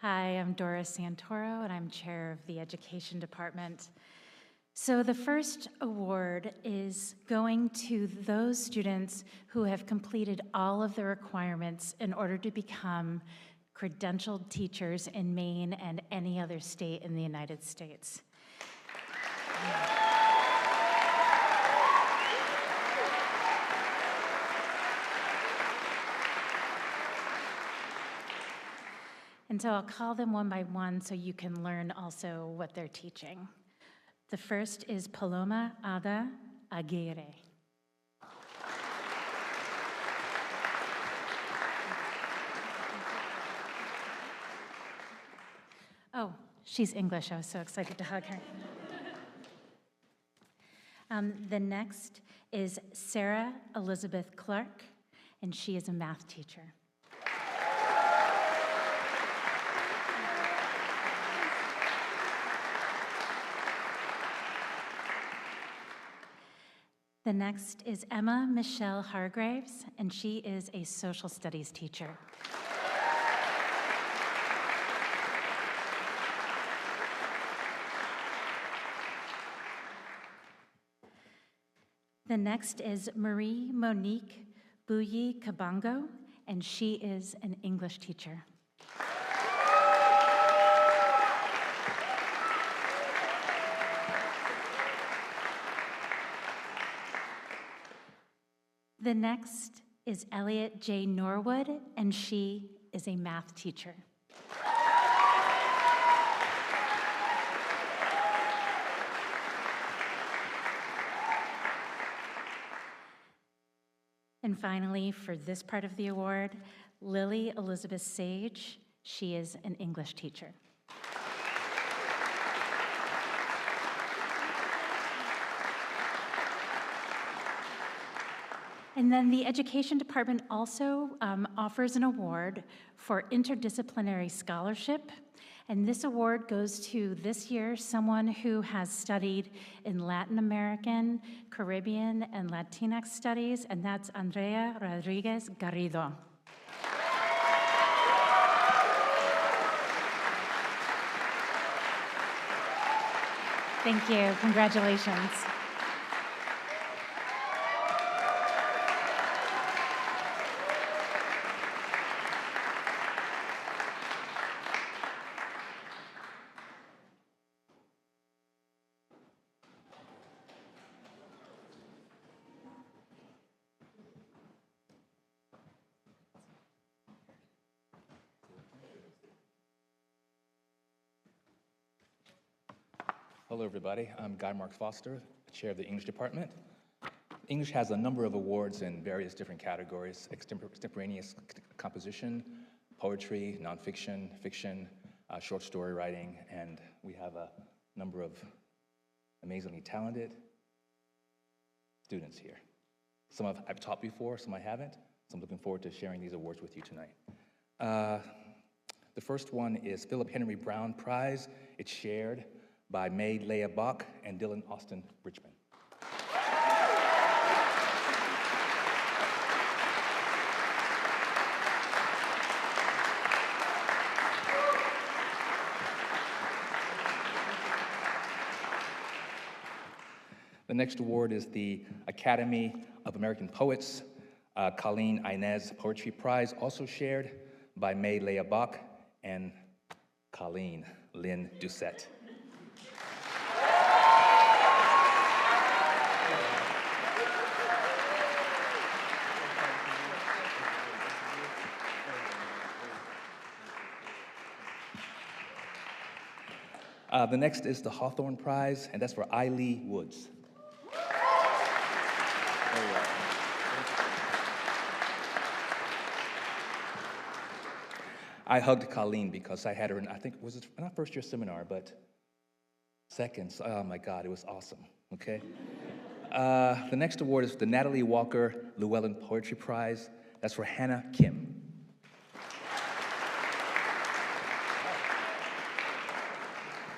Q: Hi, I'm Doris Santoro, and I'm chair of the Education Department. So the first award is going to those students who have completed all of the requirements in order to become credentialed teachers in Maine and any other state in the United States. And so I'll call them one by one so you can learn also what they're teaching. The first is Paloma Ada Aguirre. Oh, she's English. I was so excited to hug her. The next is Sarah Elizabeth Clark, and she is a math teacher. The next is Emma Michelle Hargraves, and she is a social studies teacher. The next is Marie Monique Bouyi Kabango, and she is an English teacher. The next is Elliot J. Norwood, and she is a math teacher. And finally, for this part of the award, Lily Elizabeth Sage. She is an English teacher. And then the Education Department also offers an award for interdisciplinary scholarship. And this award goes to, this year, someone who has studied in Latin American, Caribbean, and Latinx studies, and that's Andrea Rodriguez Garrido. Thank you. Congratulations.
R: Hello, everybody. I'm Guy Mark Foster, chair of the English department. English has a number of awards in various different categories: extemporaneous composition, poetry, nonfiction, fiction, short story writing, and we have a number of amazingly talented students here. Some I've taught before, some I haven't, so I'm looking forward to sharing these awards with you tonight. The first one is Philip Henry Brown Prize. It's shared by May Leah Bach and Dylan Austin Richmond. The next award is the Academy of American Poets, Colleen Inez Poetry Prize, also shared by May Leah Bach and Colleen Lynn Doucette. The next is the Hawthorne Prize, and that's for Eileen Woods. I hugged Colleen because I had her in, I think, was it not first year seminar, but second. Oh my God, it was awesome, okay? The next award is the Natalie Walker Llewellyn Poetry Prize. That's for Hannah Kim.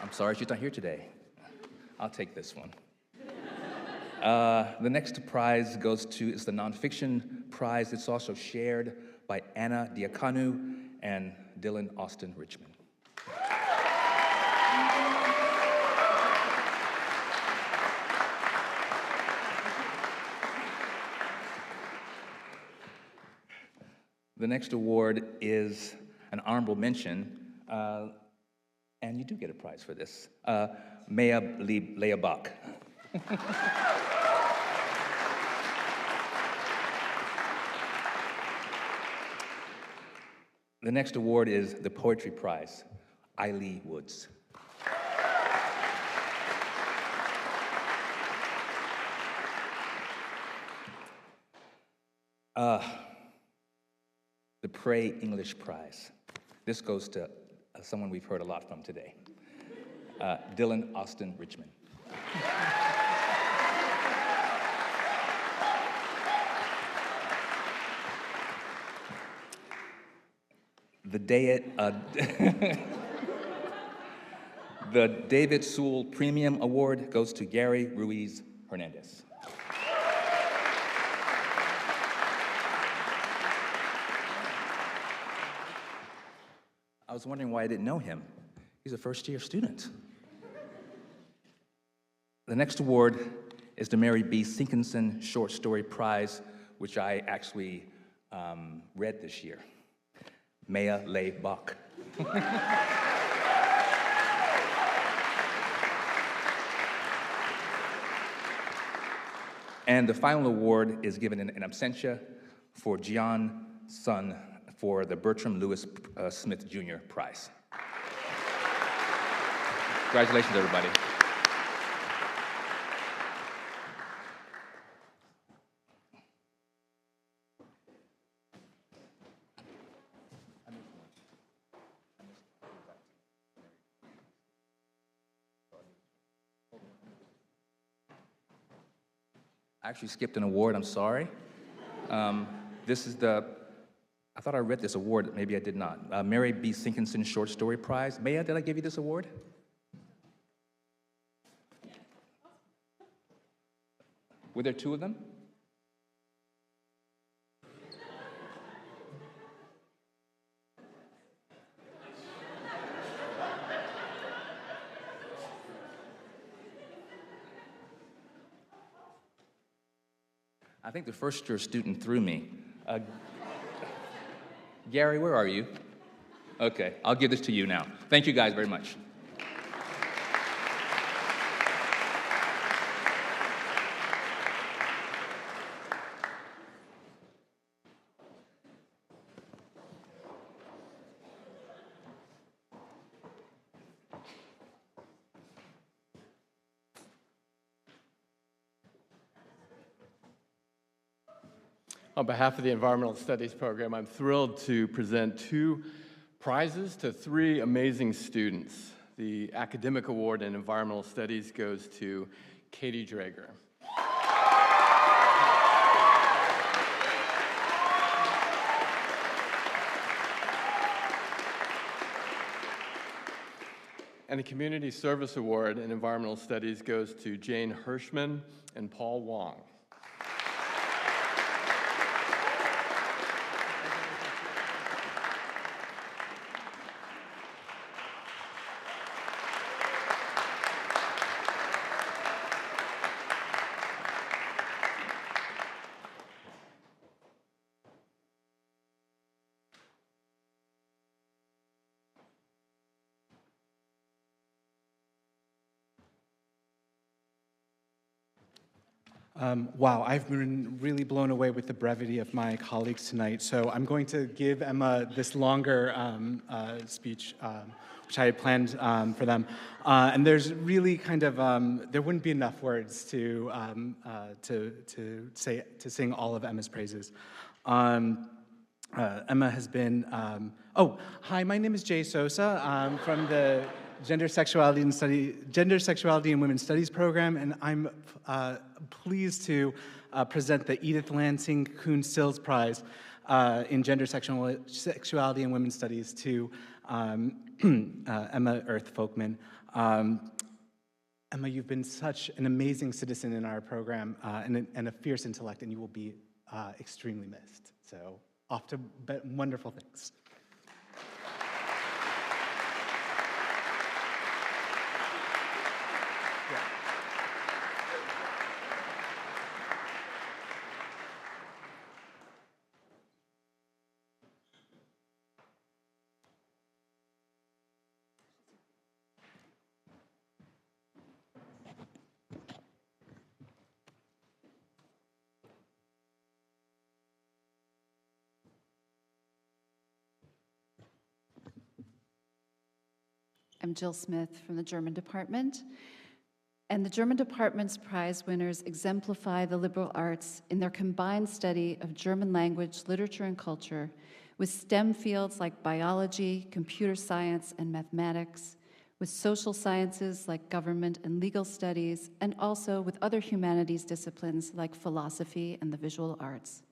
R: I'm sorry she's not here today. I'll take this one. The next prize is the Nonfiction Prize. It's also shared by Anna Diakanu and Dylan Austin Richmond. The next award is an honorable mention, and you do get a prize for this. Maya Leabach. The next award is the Poetry Prize, Eileen Woods. The Prey English Prize. This goes to someone we've heard a lot from today, Dylan Austin Richmond. The David Sewell Premium Award goes to Gary Ruiz Hernandez. I was wondering why I didn't know him. He's a first-year student. The next award is the Mary B. Sinkinson Short Story Prize, which I actually read this year. Maya Leigh Bach. And the final award is given in absentia for Gian Sun for the Bertram Lewis Smith Jr. Prize. Congratulations, everybody. I actually skipped an award, I'm sorry. This is I thought I read this award, maybe I did not. Mary B. Sinkinson Short Story Prize. Maya, did I give you this award? Were there two of them? I think the first-year student threw me. Gary, where are you? Okay, I'll give this to you now. Thank you guys very much.
S: On behalf of the Environmental Studies program, I'm thrilled to present 2 prizes to 3 amazing students. The Academic Award in Environmental Studies goes to Katie Drager. And the Community Service Award in Environmental Studies goes to Jane Hirschman and Paul Wong.
T: Wow, I've been really blown away with the brevity of my colleagues tonight. So I'm going to give Emma this longer speech, which I had planned for them. And there's really kind of, there wouldn't be enough words to sing all of Emma's praises. Emma has been, hi, my name is Jay Sosa. I'm from the Gender, Sexuality, and Women's Studies program, and I'm pleased to present the Edith Lansing Kuhn Sills Prize in Gender, Sexuality, and Women's Studies to Emma Earth Folkman. Emma, you've been such an amazing citizen in our program and a fierce intellect, and you will be extremely missed. So, off to wonderful things.
U: I'm Jill Smith from the German department. And the German department's prize winners exemplify the liberal arts in their combined study of German language, literature, and culture with STEM fields like biology, computer science, and mathematics, with social sciences like government and legal studies, and also with other humanities disciplines like philosophy and the visual arts.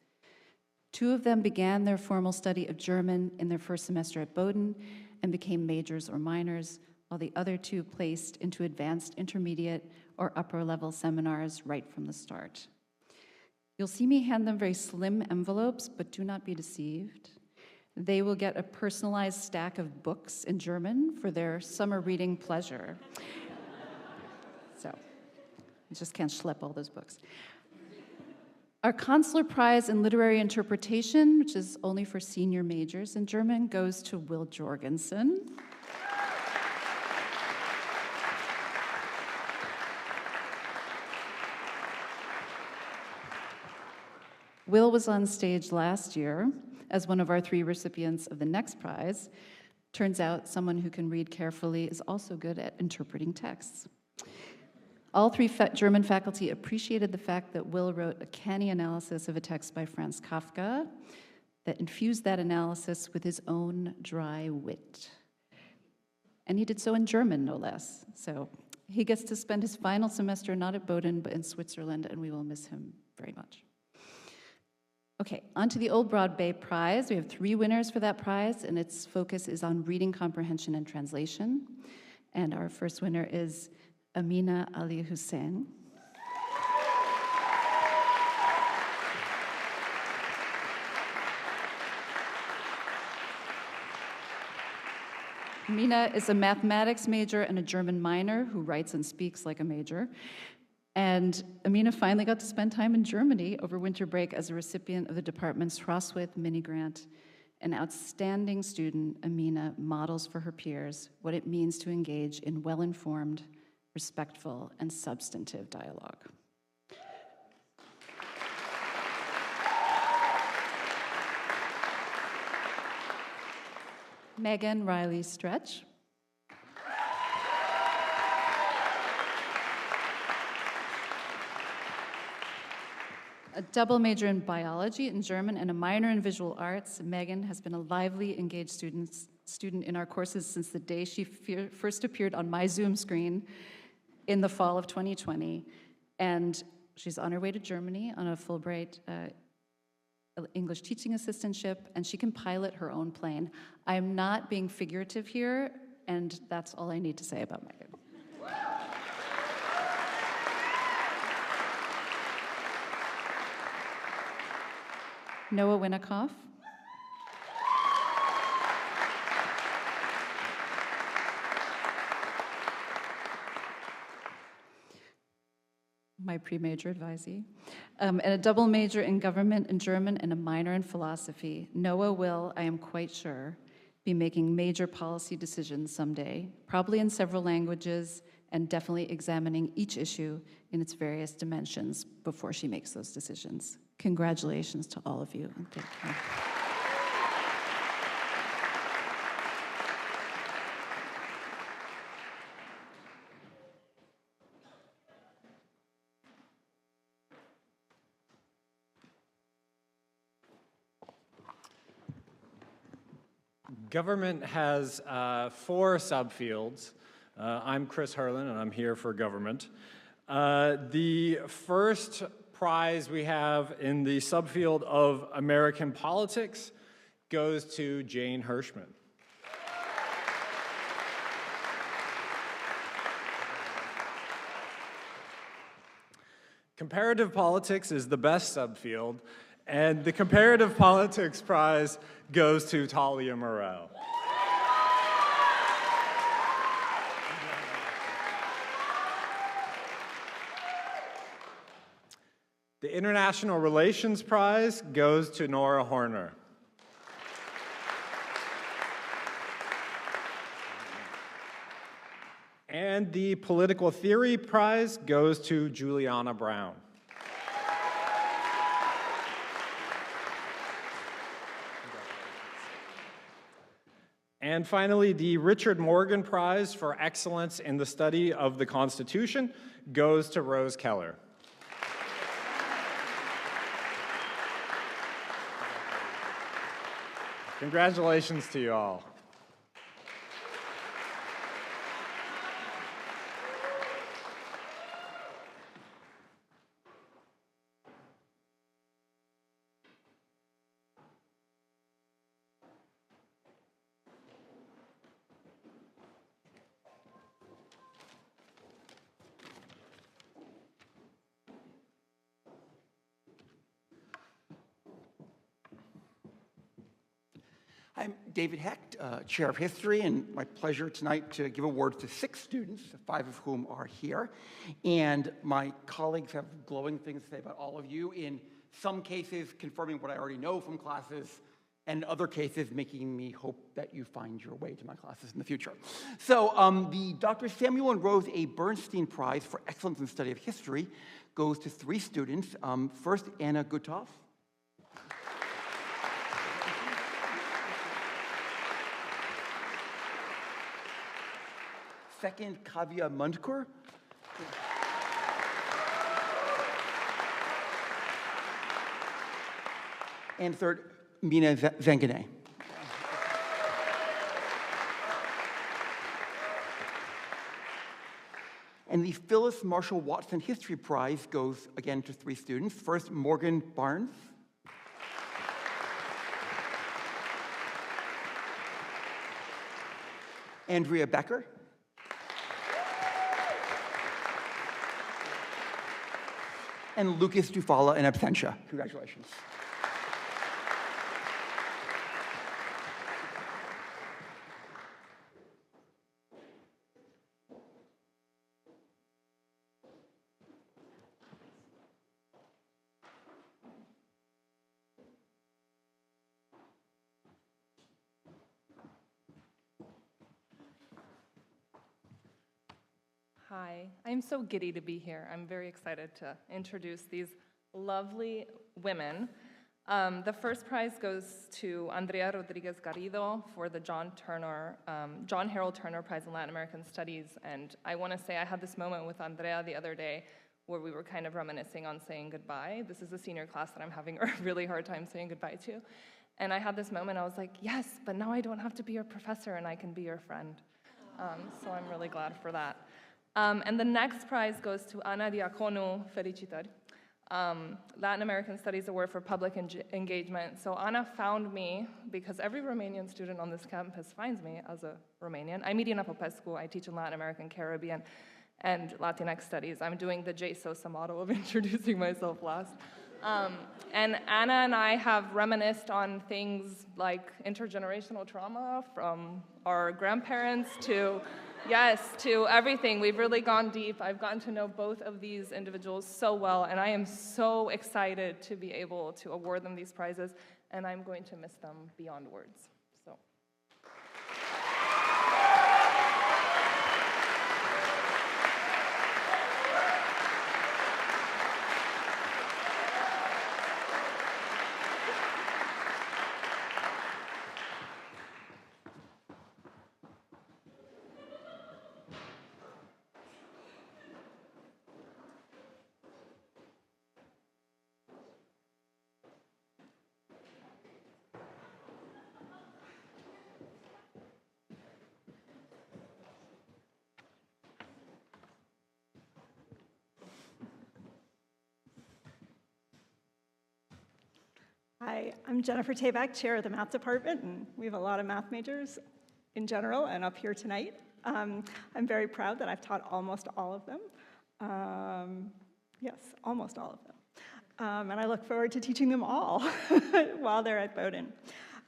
U: 2 of them began their formal study of German in their first semester at Bowdoin and became majors or minors, while the other 2 placed into advanced intermediate or upper level seminars right from the start. You'll see me hand them very slim envelopes, but do not be deceived. They will get a personalized stack of books in German for their summer reading pleasure. So, I just can't schlep all those books. Our Consular Prize in Literary Interpretation, which is only for senior majors in German, goes to Will Jorgensen. Will was on stage last year as one of our 3 recipients of the next prize. Turns out someone who can read carefully is also good at interpreting texts. All 3 German faculty appreciated the fact that Will wrote a canny analysis of a text by Franz Kafka that infused that analysis with his own dry wit. And he did so in German, no less. So he gets to spend his final semester not at Bowdoin, but in Switzerland, and we will miss him very much. Okay, on to the Old Broad Bay Prize. We have 3 winners for that prize, and its focus is on reading comprehension and translation. And our first winner is Amina Ali Hussein. Amina is a mathematics major and a German minor who writes and speaks like a major. And Amina finally got to spend time in Germany over winter break as a recipient of the department's Frostwith mini grant. An outstanding student, Amina models for her peers what it means to engage in well-informed, respectful, and substantive dialogue. Megan Riley Stretch. A double major in biology and German and a minor in visual arts, Megan has been a lively, engaged student in our courses since the day she first appeared on my Zoom screen in the fall of 2020. And she's on her way to Germany on a Fulbright English teaching assistantship, and she can pilot her own plane. I'm not being figurative here, and that's all I need to say about Megan. Noah Winikoff. My pre-major advisee, and a double major in government and German and a minor in philosophy. Noah will, I am quite sure, be making major policy decisions someday, probably in several languages, and definitely examining each issue in its various dimensions before she makes those decisions. Congratulations to all of you, and thank you.
H: Government has 4 subfields. I'm Chris Herlin, and I'm here for government. The first prize we have in the subfield of American politics goes to Jane Hirschman. Comparative politics is the best subfield, and the Comparative Politics Prize goes to Talia Morell. The International Relations Prize goes to Nora Horner. And the Political Theory Prize goes to Juliana Brown. And finally, the Richard Morgan Prize for Excellence in the Study of the Constitution goes to Rose Keller. Congratulations to you all.
A: I'm David Hecht, Chair of History, and my pleasure tonight to give awards to 6 students, 5 of whom are here. And my colleagues have glowing things to say about all of you, in some cases confirming what I already know from classes, and in other cases making me hope that you find your way to my classes in the future. So the Dr. Samuel and Rose A. Bernstein Prize for Excellence in the Study of History goes to 3 students. First, Anna Gutoff. Second, Kavya Mundkur. And third, Mina Zanganeh. And the Phyllis Marshall Watson History Prize goes again to 3 students. First, Morgan Barnes. Andrea Becker. And Lucas Dufala in absentia. Congratulations.
V: Hi, I'm so giddy to be here. I'm very excited to introduce these lovely women. The first prize goes to Andrea Rodriguez Garrido for the John Harold Turner Prize in Latin American Studies. And I want to say I had this moment with Andrea the other day where we were kind of reminiscing on saying goodbye. This is a senior class that I'm having a really hard time saying goodbye to. And I had this moment, I was like, yes, but now I don't have to be your professor and I can be your friend. So I'm really glad for that. And the next prize goes to Ana Diaconu Felicitar, Latin American Studies Award for Public Engagement. So Ana found me, because every Romanian student on this campus finds me as a Romanian. I'm Irina Popescu. I teach in Latin American, Caribbean, and Latinx Studies. I'm doing the J. Sosa model of introducing myself last. And Ana and I have reminisced on things like intergenerational trauma from our grandparents to everything. We've really gone deep. I've gotten to know both of these individuals so well, and I am so excited to be able to award them these prizes, and I'm going to miss them beyond words. So.
B: Hi, I'm Jennifer Tabak, chair of the math department, and we have a lot of math majors in general and up here tonight. I'm very proud that I've taught almost all of them. Yes, almost all of them. And I look forward to teaching them all while they're at Bowdoin.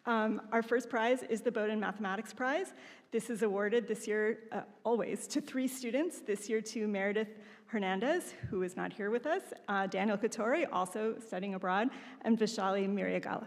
B: Our first prize is the Bowdoin Mathematics Prize. This is awarded this year, always, to 3 students. This year to Meredith Hernandez, who is not here with us, Daniel Katori, also studying abroad, and Vishali Miriagala.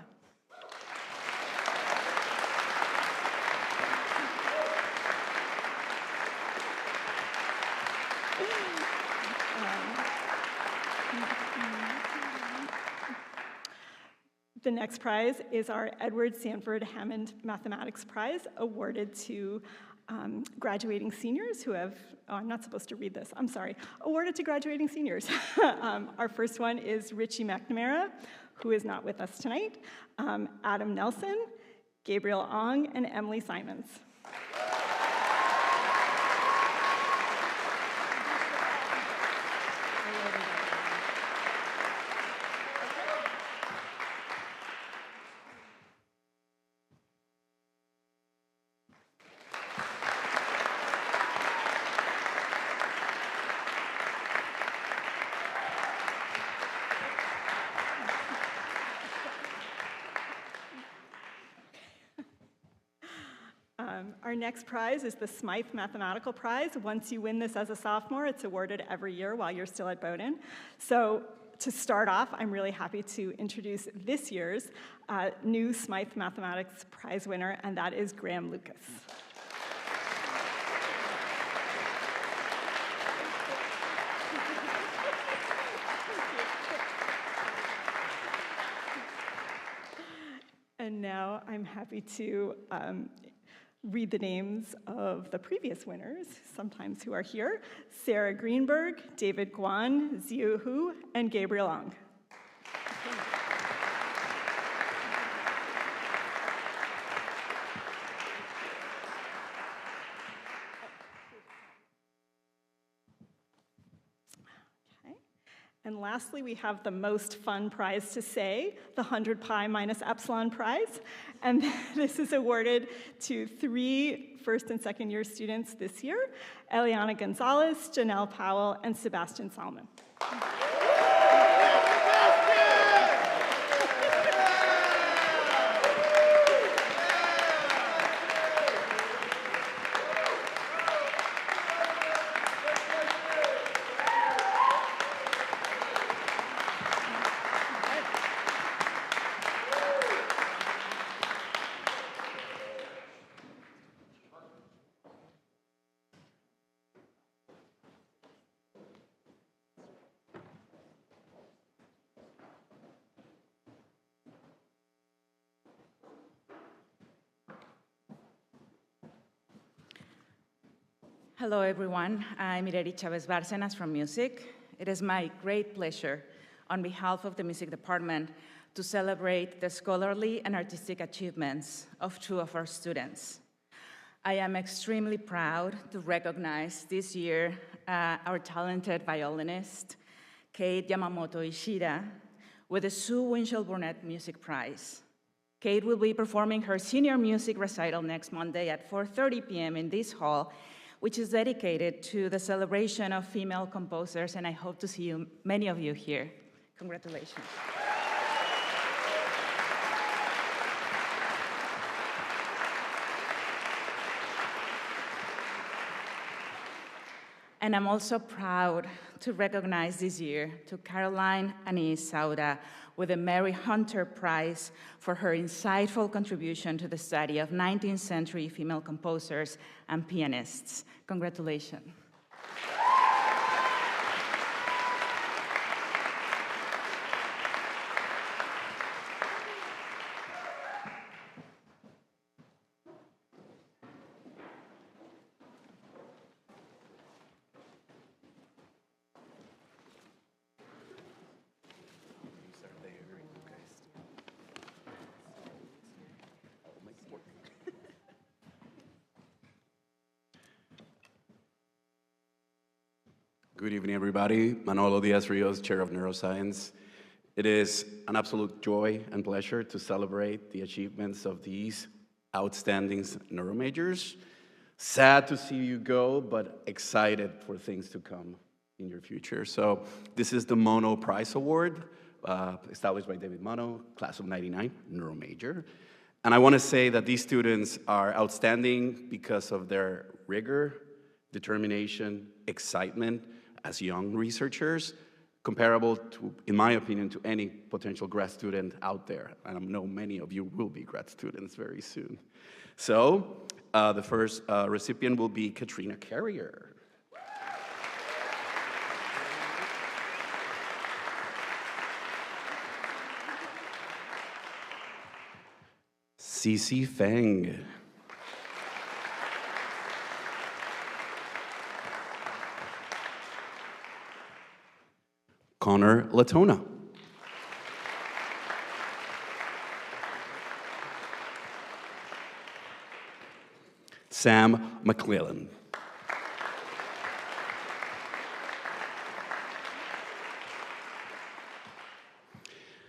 B: The next prize is our Edward Sanford Hammond Mathematics Prize, awarded to graduating seniors who have, oh, I'm not supposed to read this, I'm sorry, awarded to graduating seniors. Our first one is Richie McNamara, who is not with us tonight, Adam Nelson, Gabriel Ong, and Emily Simons. Our next prize is the Smythe Mathematical Prize. Once you win this as a sophomore, it's awarded every year while you're still at Bowdoin. So to start off, I'm really happy to introduce this year's new Smythe Mathematics Prize winner, and that is Graham Lucas. And now I'm happy to read the names of the previous winners, sometimes who are here: Sarah Greenberg, David Guan, Ziu Hu, and Gabriel Ong. And lastly, we have the most fun prize to say, the 100 pi minus epsilon prize. And this is awarded to 3 first and second year students this year: Eliana Gonzalez, Janelle Powell, and Sebastian Salmon.
C: Hello, everyone. I'm Ireri Chavez Bárcenas from Music. It is my great pleasure, on behalf of the Music Department, to celebrate the scholarly and artistic achievements of 2 of our students. I am extremely proud to recognize this year our talented violinist, Kate Yamamoto Ishida, with the Sue Winchell Burnett Music Prize. Kate will be performing her senior music recital next Monday at 4:30 p.m. in this hall, which is dedicated to the celebration of female composers, and I hope to see many of you here. Congratulations. And I'm also proud to recognize this year to Caroline Anise Sauda with the Mary Hunter Prize for her insightful contribution to the study of 19th century female composers and pianists. Congratulations.
W: Good evening, everybody. Manolo Diaz Rios, Chair of Neuroscience.
D: It is an absolute joy and pleasure to celebrate the achievements of these outstanding neuro majors. Sad to see you go, but excited for things to come in your future. So this is the Mono Prize Award, established by David Mono, class of '99, neuro major. And I want to say that these students are outstanding because of their rigor, determination, excitement as young researchers, comparable to, in my opinion, to any potential grad student out there. And I know many of you will be grad students very soon. So the first recipient will be Katrina Carrier. Cici Feng. Connor Latona. Sam McClellan.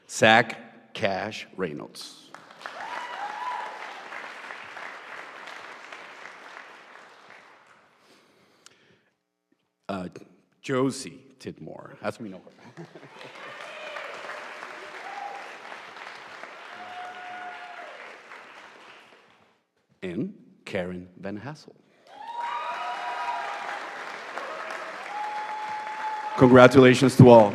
D: Zach Cash Reynolds. Josie Tidmore, as we know her. And Karen Van Hassel. Congratulations to all.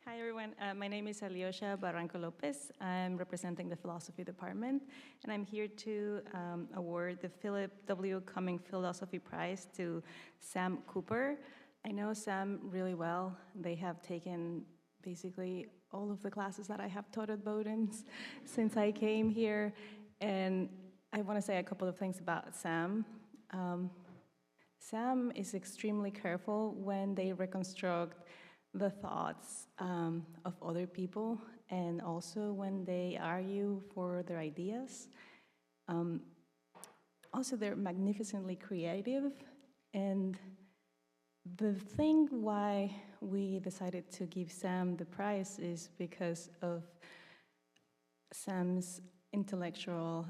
E: Hi, everyone. My name is Alyosha Barranco Lopez. I'm representing the philosophy department, and I'm here to award the Philip W. Cumming Philosophy Prize to Sam Cooper. I know Sam really well. They have taken basically all of the classes that I have taught at Bowdoin's since I came here, and I want to say a couple of things about Sam. Sam is extremely careful when they reconstruct the thoughts of other people, and also when they argue for their ideas. Also, they're magnificently creative, and the thing why we decided to give Sam the prize is because of Sam's intellectual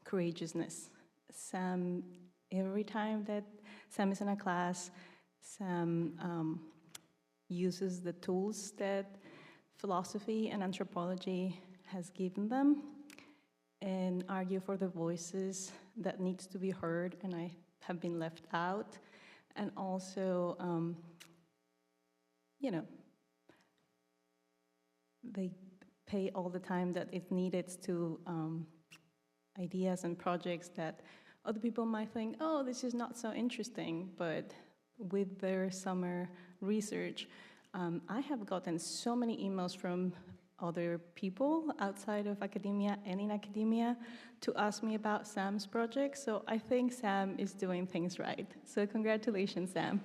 E: courageousness. Sam, every time that Sam is in a class, Sam uses the tools that philosophy and anthropology has given them and argue for the voices that needs to be heard and have been left out. And also, you know, they pay all the time that is needed to ideas and projects that other people might think, oh, this is not so interesting, but with their summer research, I have gotten so many emails from other people outside of academia and in academia to ask me about Sam's project. So I think Sam is doing things right. So congratulations, Sam.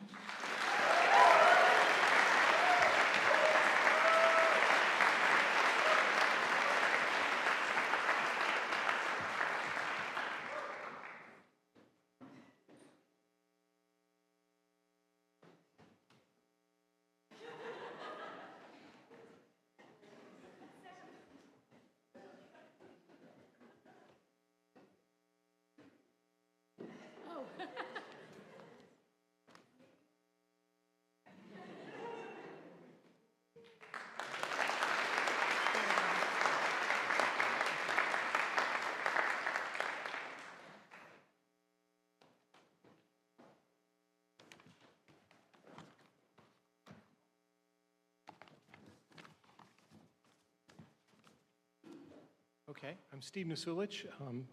W: Okay, I'm Steve Nusulich,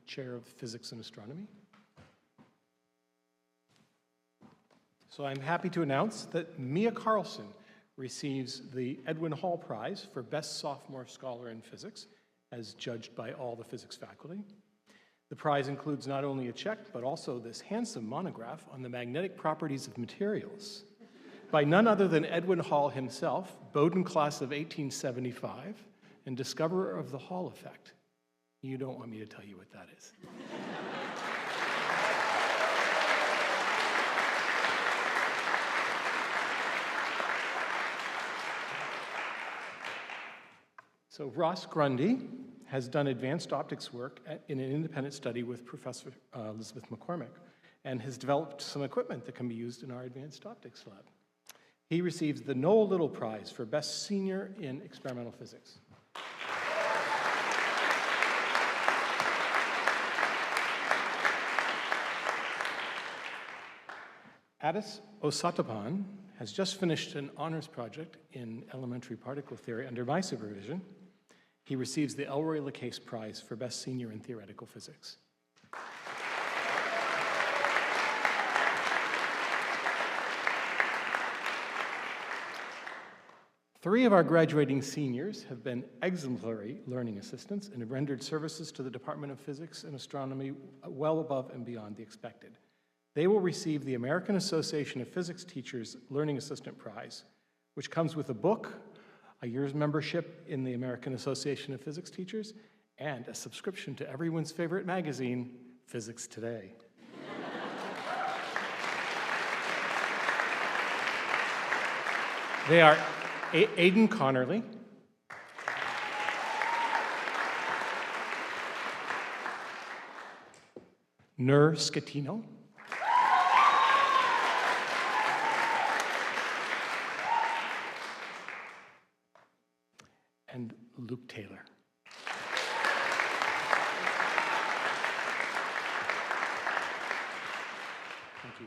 W: Chair of Physics and Astronomy. So I'm happy to announce that Mia Carlson receives the Edwin Hall Prize for Best Sophomore Scholar in Physics, as judged by all the physics faculty. The prize includes not only a check, but also this handsome monograph on the magnetic properties of materials by none other than Edwin Hall himself, Bowdoin class of 1875, and discoverer of the Hall effect. You don't want me to tell you what that is. So Ross Grundy has done advanced optics work in an independent study with Professor Elizabeth McCormick and has developed some equipment that can be used in our advanced optics lab. He receives the Noel Little Prize for Best Senior in Experimental Physics. Addis Osatapan has just finished an honors project in elementary particle theory under my supervision. He receives the Elroy Lacasse Prize for Best Senior in Theoretical Physics. Three of our graduating seniors have been exemplary learning assistants and have rendered services to the Department of Physics and Astronomy well above and beyond the expected. They will receive the American Association of Physics Teachers Learning Assistant Prize, which comes with a book, a year's membership in the American Association of Physics Teachers, and a subscription to everyone's favorite magazine, Physics Today. They are Aidan Connerly, Nur Scatino, and Luke Taylor. Thank you.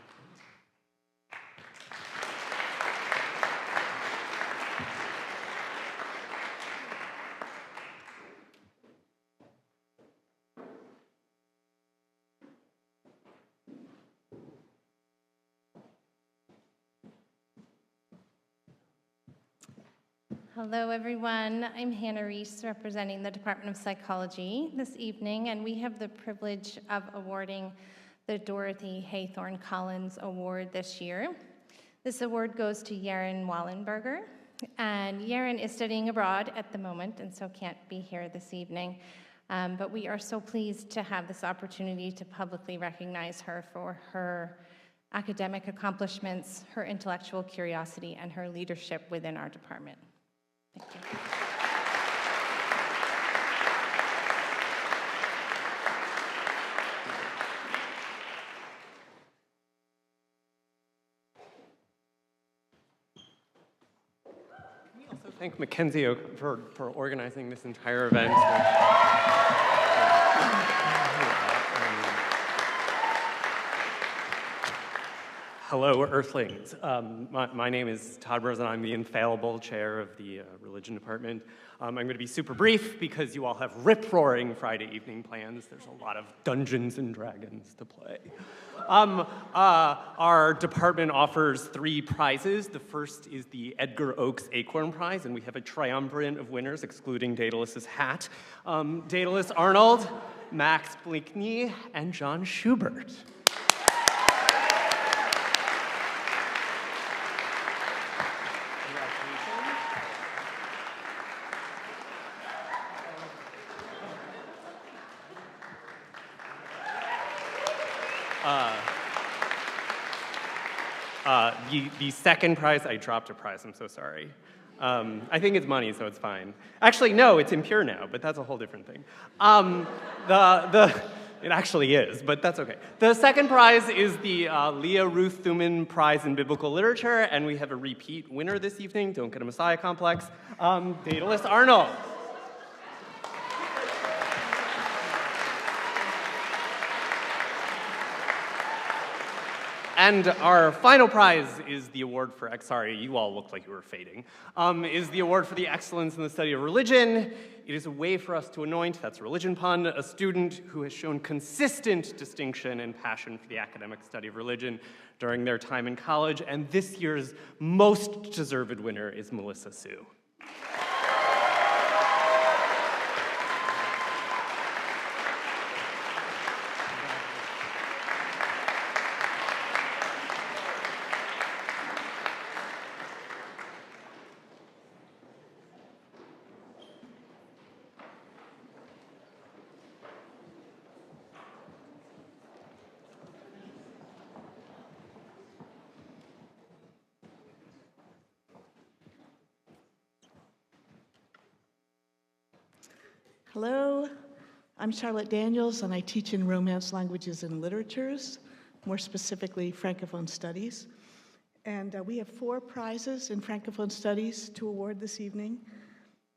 F: Hello, everyone. I'm Hannah Reese, representing the Department of Psychology this evening, and we have the privilege of awarding the Dorothy Haythorne Collins Award this year. This award goes to Yaron Wallenberger, and Yaron is studying abroad at the moment and so can't be here this evening, but we are so pleased to have this opportunity to publicly recognize her for her academic accomplishments, her intellectual curiosity, and her leadership within our department. Thank you.
G: Can we also thank Mackenzie for organizing this entire event? Hello, Earthlings. My name is Todd Rosen. I'm the infallible chair of the religion department. I'm going to be super brief because you all have rip-roaring Friday evening plans. There's a lot of Dungeons and Dragons to play. Our department offers 3 prizes. The first is the Edgar Oaks Acorn Prize, and we have a triumvirate of winners, excluding Daedalus's hat. Daedalus Arnold, Max Blinkney, and John Schubert. The second prize, I dropped a prize, I'm so sorry. I think it's money, so it's fine. Actually, no, it's impure now, but that's a whole different thing. It actually is, but that's okay. The second prize is the Leah Ruth Thuman Prize in Biblical Literature, and we have a repeat winner this evening. Don't get a Messiah complex. Daedalus Arnold. And our final prize is the award for, sorry, you all looked like you were fading, is the award for the excellence in the study of religion. It is a way for us to anoint, that's a religion pun, a student who has shown consistent distinction and passion for the academic study of religion during their time in college. And this year's most deserved winner is Melissa Sue.
I: Hello, I'm Charlotte Daniels, and I teach in Romance Languages and Literatures, more specifically Francophone Studies. And we have 4 prizes in Francophone Studies to award this evening.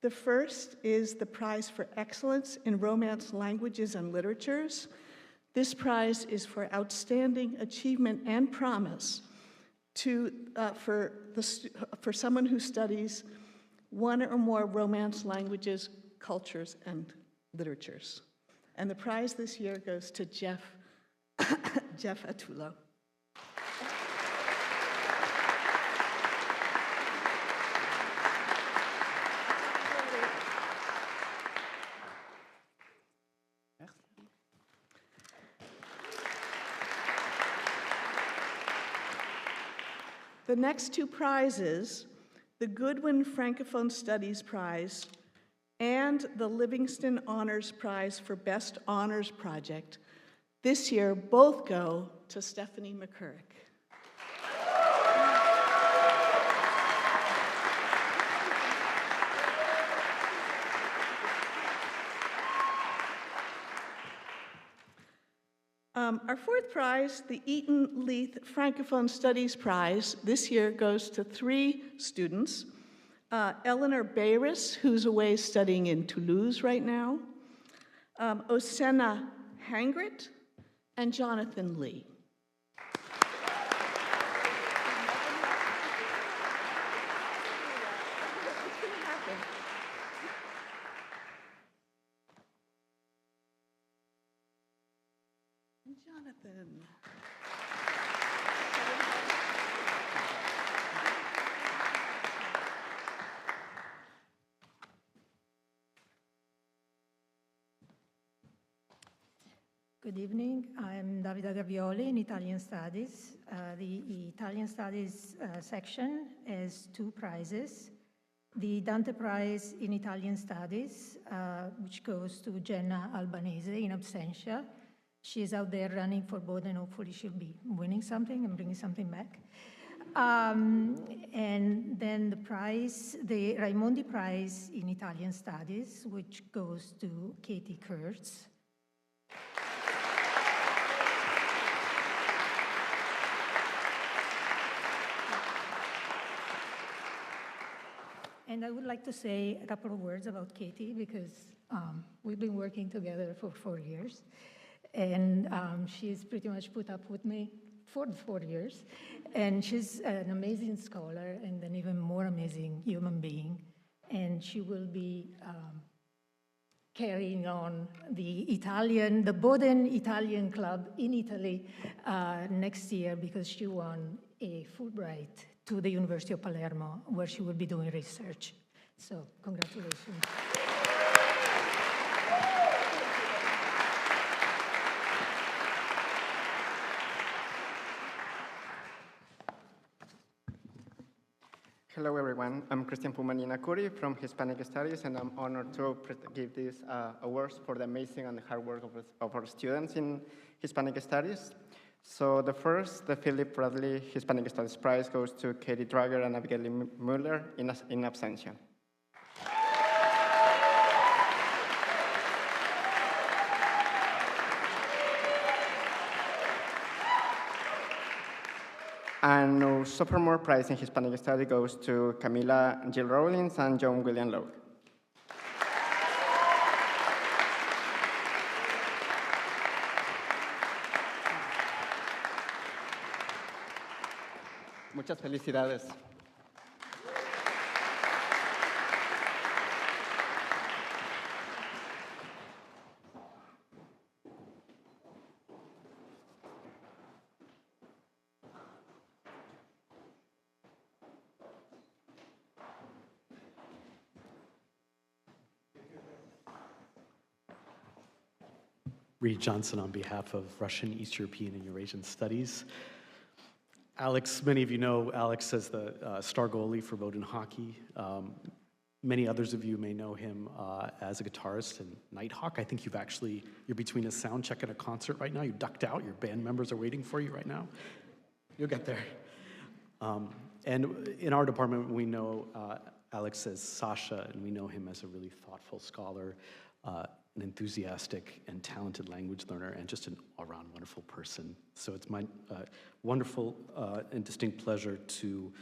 I: The first is the Prize for Excellence in Romance Languages and Literatures. This prize is for outstanding achievement and promise for someone who studies one or more Romance languages, cultures, and literatures. And the prize this year goes to Jeff Attulo. The next 2 prizes, the Goodwin Francophone Studies Prize and the Livingston Honors Prize for Best Honors Project, this year both go to Stephanie McCurrick. Our 4th prize, the Eaton Leith Francophone Studies Prize, this year goes to 3 students. Eleanor Bayris, who's away studying in Toulouse right now, Osena Hangrit, and Jonathan Lee. Jonathan.
J: Good evening. I'm Davida Gavioli in Italian Studies. The Italian Studies section has 2 prizes. The Dante Prize in Italian Studies, which goes to Jenna Albanese in absentia. She's out there running for board, and hopefully she'll be winning something and bringing something back. And then the prize, the Raimondi Prize in Italian Studies, which goes to Katie Kurtz. And I would like to say a couple of words about Katie, because we've been working together for 4 years. And she's pretty much put up with me for the 4 years. And she's an amazing scholar and an even more amazing human being. And she will be carrying on the Boden Italian Club in Italy next year, because she won a Fulbright to the University of Palermo, where she will be doing research. So congratulations.
K: Hello, everyone. I'm Cristian Pumanina Curi from Hispanic Studies, and I'm honored to give these awards for the amazing and hard work of our students in Hispanic Studies. So the first, the Philip Bradley Hispanic Studies Prize, goes to Katie Drager and Abigail Mueller in absentia. And our sophomore prize in Hispanic Studies goes to Camila Jill Rawlins and John William Lowe. Muchas felicidades.
L: Reed Johnson on behalf of Russian, East European, and Eurasian Studies. Alex, many of you know Alex as the star goalie for Bowdoin Hockey. Many others of you may know him as a guitarist in Nighthawk. I think you're between a sound check and a concert right now. You ducked out. Your band members are waiting for you right now. You'll get there. And in our department, we know Alex as Sasha, and we know him as a really thoughtful scholar, an enthusiastic and talented language learner, and just an all-around wonderful person. So it's my wonderful and distinct pleasure to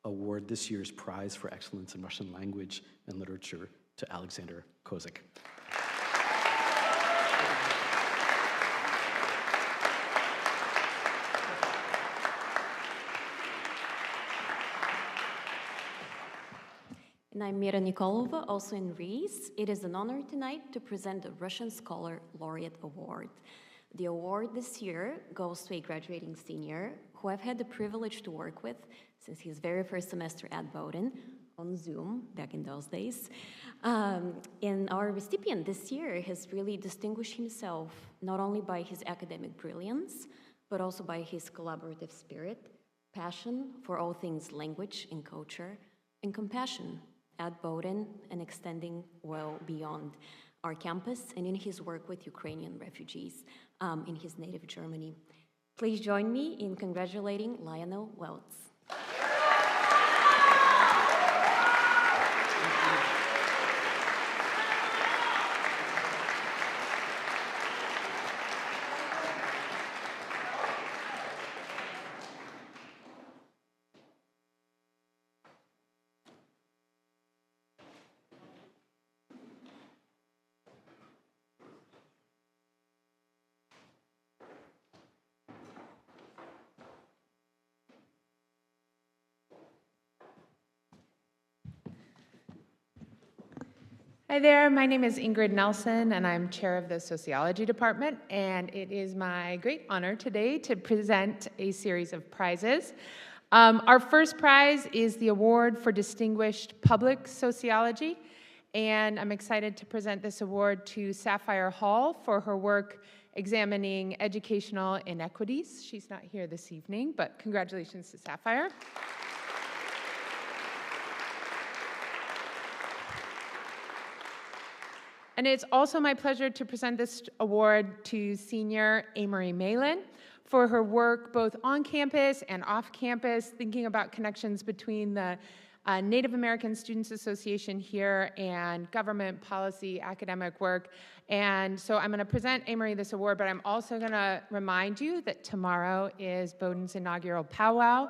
L: award this year's prize for excellence in Russian language and literature to Alexander Kozik.
M: And I'm Mira Nikolova, also in Riis. It is an honor tonight to present the Russian Scholar Laureate Award. The award this year goes to a graduating senior who I've had the privilege to work with since his very first semester at Bowdoin on Zoom back in those days. And our recipient this year has really distinguished himself not only by his academic brilliance, but also by his collaborative spirit, passion for all things language and culture, and compassion at Bowdoin and extending well beyond our campus and in his work with Ukrainian refugees in his native Germany. Please join me in congratulating Lionel Weltz.
N: Hi there, my name is Ingrid Nelson, and I'm chair of the sociology department, and it is my great honor today to present a series of prizes. Our first prize is the Award for Distinguished Public Sociology, and I'm excited to present this award to Sapphire Hall for her work examining educational inequities. She's not here this evening, but congratulations to Sapphire. And it's also my pleasure to present this award to senior Amory Malin for her work both on campus and off campus, thinking about connections between the Native American Students Association here and government policy, academic work. And so I'm going to present Amory this award, but I'm also going to remind you that tomorrow is Bowdoin's inaugural powwow,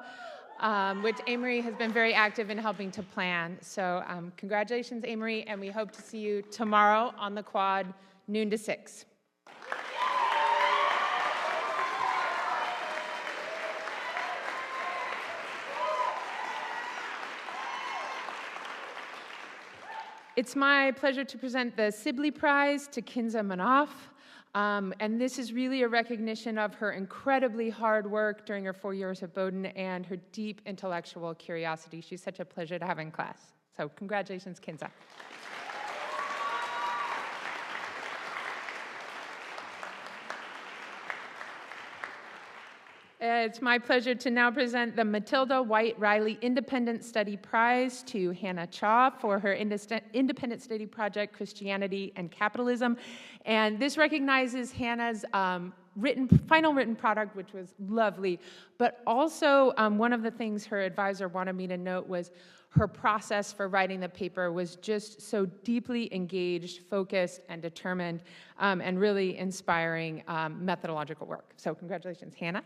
N: which Amory has been very active in helping to plan. So congratulations, Amory, and we hope to see you tomorrow on the quad, noon to 6. It's my pleasure to present the Sibley Prize to Kinza Manoff. And this is really a recognition of her incredibly hard work during her 4 years at Bowdoin and her deep intellectual curiosity. She's such a pleasure to have in class. So congratulations, Kinza. It's my pleasure to now present the Matilda White Riley Independent Study Prize to Hannah Cha for her independent study project, Christianity and Capitalism. And this recognizes Hannah's final written product, which was lovely, but also one of the things her advisor wanted me to note was her process for writing the paper was just so deeply engaged, focused, and determined, and really inspiring methodological work. So congratulations, Hannah.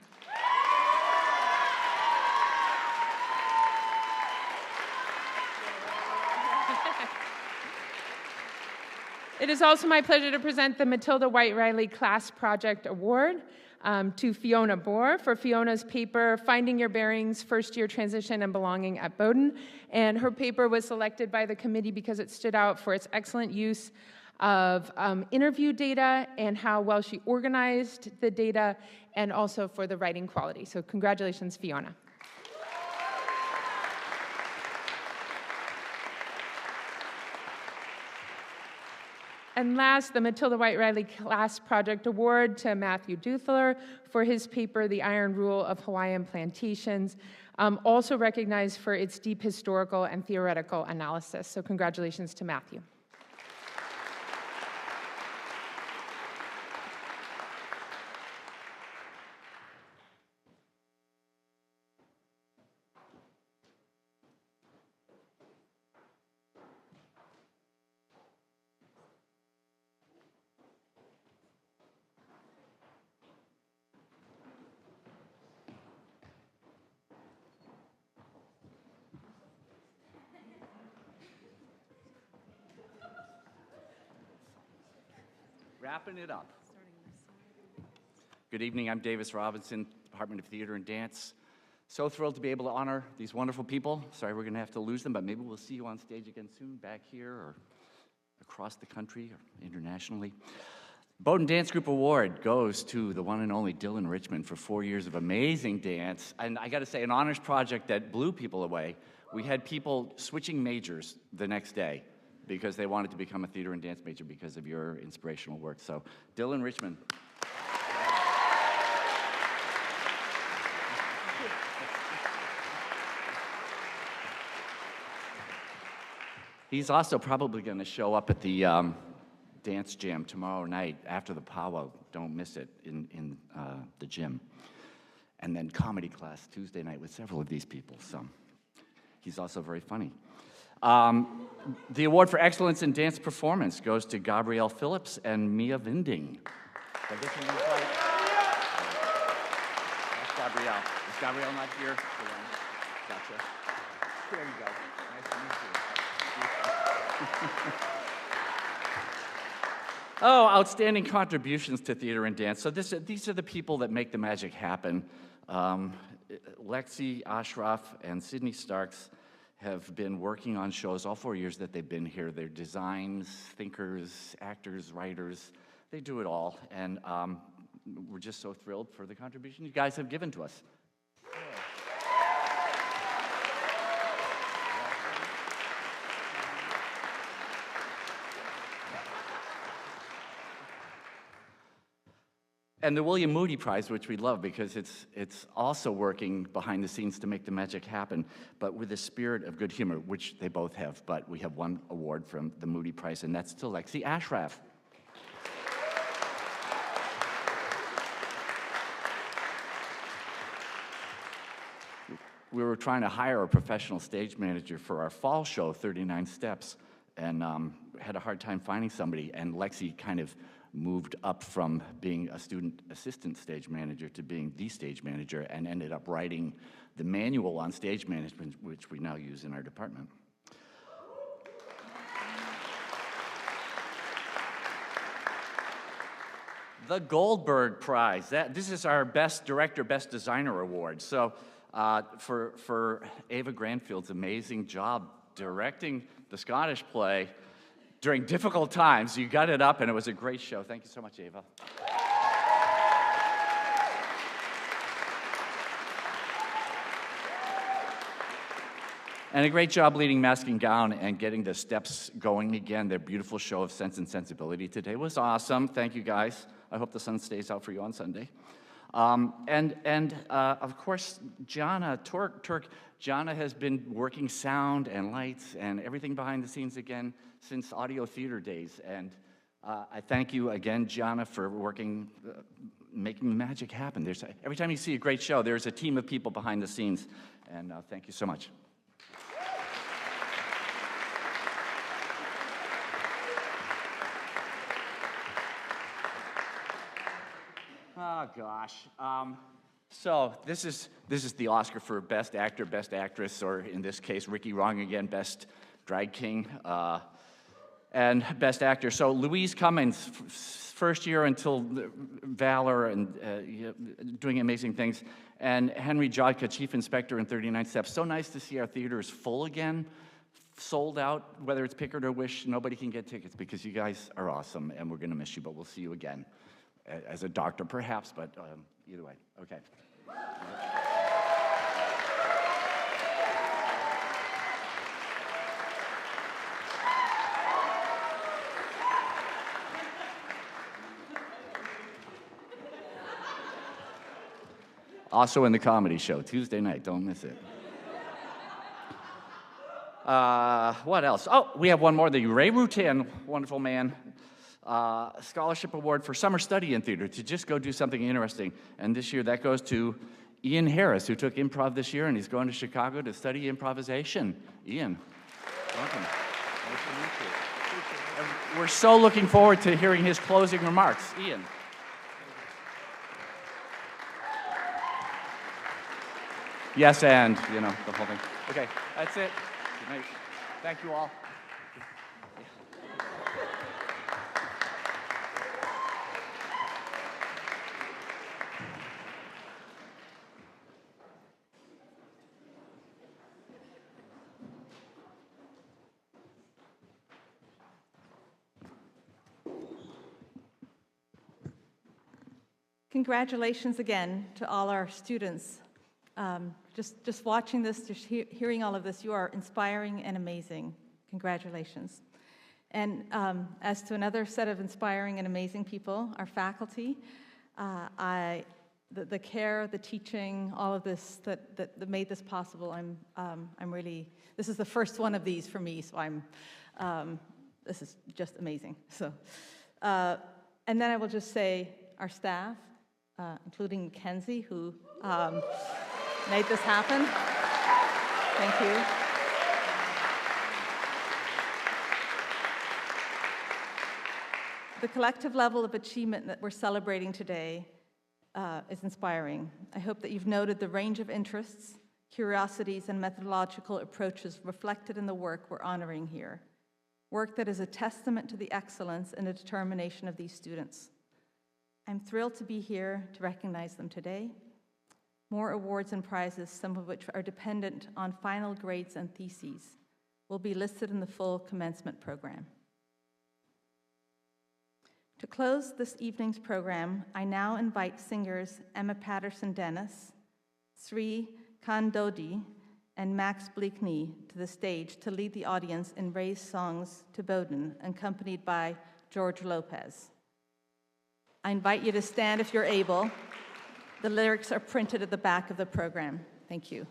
N: It is also my pleasure to present the Matilda White Riley Class Project Award. to Fiona Bohr for Fiona's paper, Finding Your Bearings, First Year Transition and Belonging at Bowdoin. And her paper was selected by the committee because it stood out for its excellent use of interview data and how well she organized the data, and also for the writing quality. So congratulations, Fiona. And last, the Matilda White Riley Class Project Award to Matthew Duthler for his paper, The Iron Rule of Hawaiian Plantations, also recognized for its deep historical and theoretical analysis. So congratulations to Matthew.
D: Wrapping it up. Good evening, I'm Davis Robinson, Department of Theater and Dance. So thrilled to be able to honor these wonderful people. Sorry we're gonna have to lose them, but maybe we'll see you on stage again soon, back here or across the country or internationally. Bowdoin Dance Group Award goes to the one and only Dylan Richmond for 4 years of amazing dance. And I gotta say, an honors project that blew people away. We had people switching majors the next day because they wanted to become a theater and dance major because of your inspirational work. So, Dylan Richmond. He's also probably gonna show up at the dance jam tomorrow night after the powwow. Don't miss it in the gym. And then comedy class Tuesday night with several of these people, so he's also very funny. The award for excellence in dance performance goes to Gabrielle Phillips and Mia Vinding. That's Gabrielle. Is Gabrielle not here? Gotcha. There you go. Nice to meet you. Oh, outstanding contributions to theater and dance. So these are the people that make the magic happen. Lexi Ashraf and Sydney Starks have been working on shows all 4 years that they've been here. They're designs, thinkers, actors, writers. They do it all. And we're just so thrilled for the contribution you guys have given to us. And the William Moody Prize, which we love because it's also working behind the scenes to make the magic happen, but with a spirit of good humor, which they both have. But we have one award from the Moody Prize, and that's to Lexi Ashraf. We were trying to hire a professional stage manager for our fall show, 39 Steps, and had a hard time finding somebody, and Lexi kind of moved up from being a student assistant stage manager to being the stage manager and ended up writing the manual on stage management, which we now use in our department. The Goldberg Prize. This is our Best Director, Best Designer award. So for Ava Granfield's amazing job directing the Scottish play, during difficult times, you got it up, and it was a great show. Thank you so much, Ava. And a great job leading Mask and Gown and getting the steps going again. Their beautiful show of Sense and Sensibility today was awesome. Thank you, guys. I hope the sun stays out for you on Sunday. Of course, Jana Turk. Jana has been working sound and lights and everything behind the scenes again since Audio Theater days. And I thank you again, Jana, for working, making the magic happen. Every time you see a great show, there's a team of people behind the scenes. And thank you so much. Oh, gosh. So this is the Oscar for Best Actor, Best Actress, or in this case, Ricky Wrong again, Best Drag King.
O: and Best Actor. So Louise Cummings, first year until Valor and doing amazing things. And Henry Jodka, Chief Inspector in 39 Steps. So nice to see our theaters full again, sold out, whether it's Pickard or Wish. Nobody can get tickets because you guys are awesome, and we're going to miss you, but we'll see you again. As a doctor, perhaps, but either way. Okay. Also in the comedy show, Tuesday night, don't miss it. What else? Oh, we have one more, the Ray Rutin, wonderful man, scholarship award for summer study in theater, to just go do something interesting. And this year that goes to Ian Harris, who took improv this year, and he's going to Chicago to study improvisation. Ian, welcome. Nice to meet you. And we're so looking forward to hearing his closing remarks. Ian. Yes, and, you know, the whole thing. Okay, that's it. Good night. Thank you all.
B: Congratulations again to all our students. Just watching this, just hearing all of this, you are inspiring and amazing. Congratulations. And as to another set of inspiring and amazing people, our faculty, the care, the teaching, all of this that made this possible, I'm really, this is the first one of these for me, so this is just amazing. So, and then I will just say our staff, including Kenzie, who made this happen. Thank you. The collective level of achievement that we're celebrating today is inspiring. I hope that you've noted the range of interests, curiosities, and methodological approaches reflected in the work we're honoring here. Work that is a testament to the excellence and the determination of these students. I'm thrilled to be here to recognize them today. More awards and prizes, some of which are dependent on final grades and theses, will be listed in the full commencement program. To close this evening's program, I now invite singers Emma Patterson-Dennis, Sri Kandodi, and Max Bleakney to the stage to lead the audience in Ray's songs to Bowdoin, accompanied by George Lopez. I invite you to stand if you're able. The lyrics are printed at the back of the program. Thank you.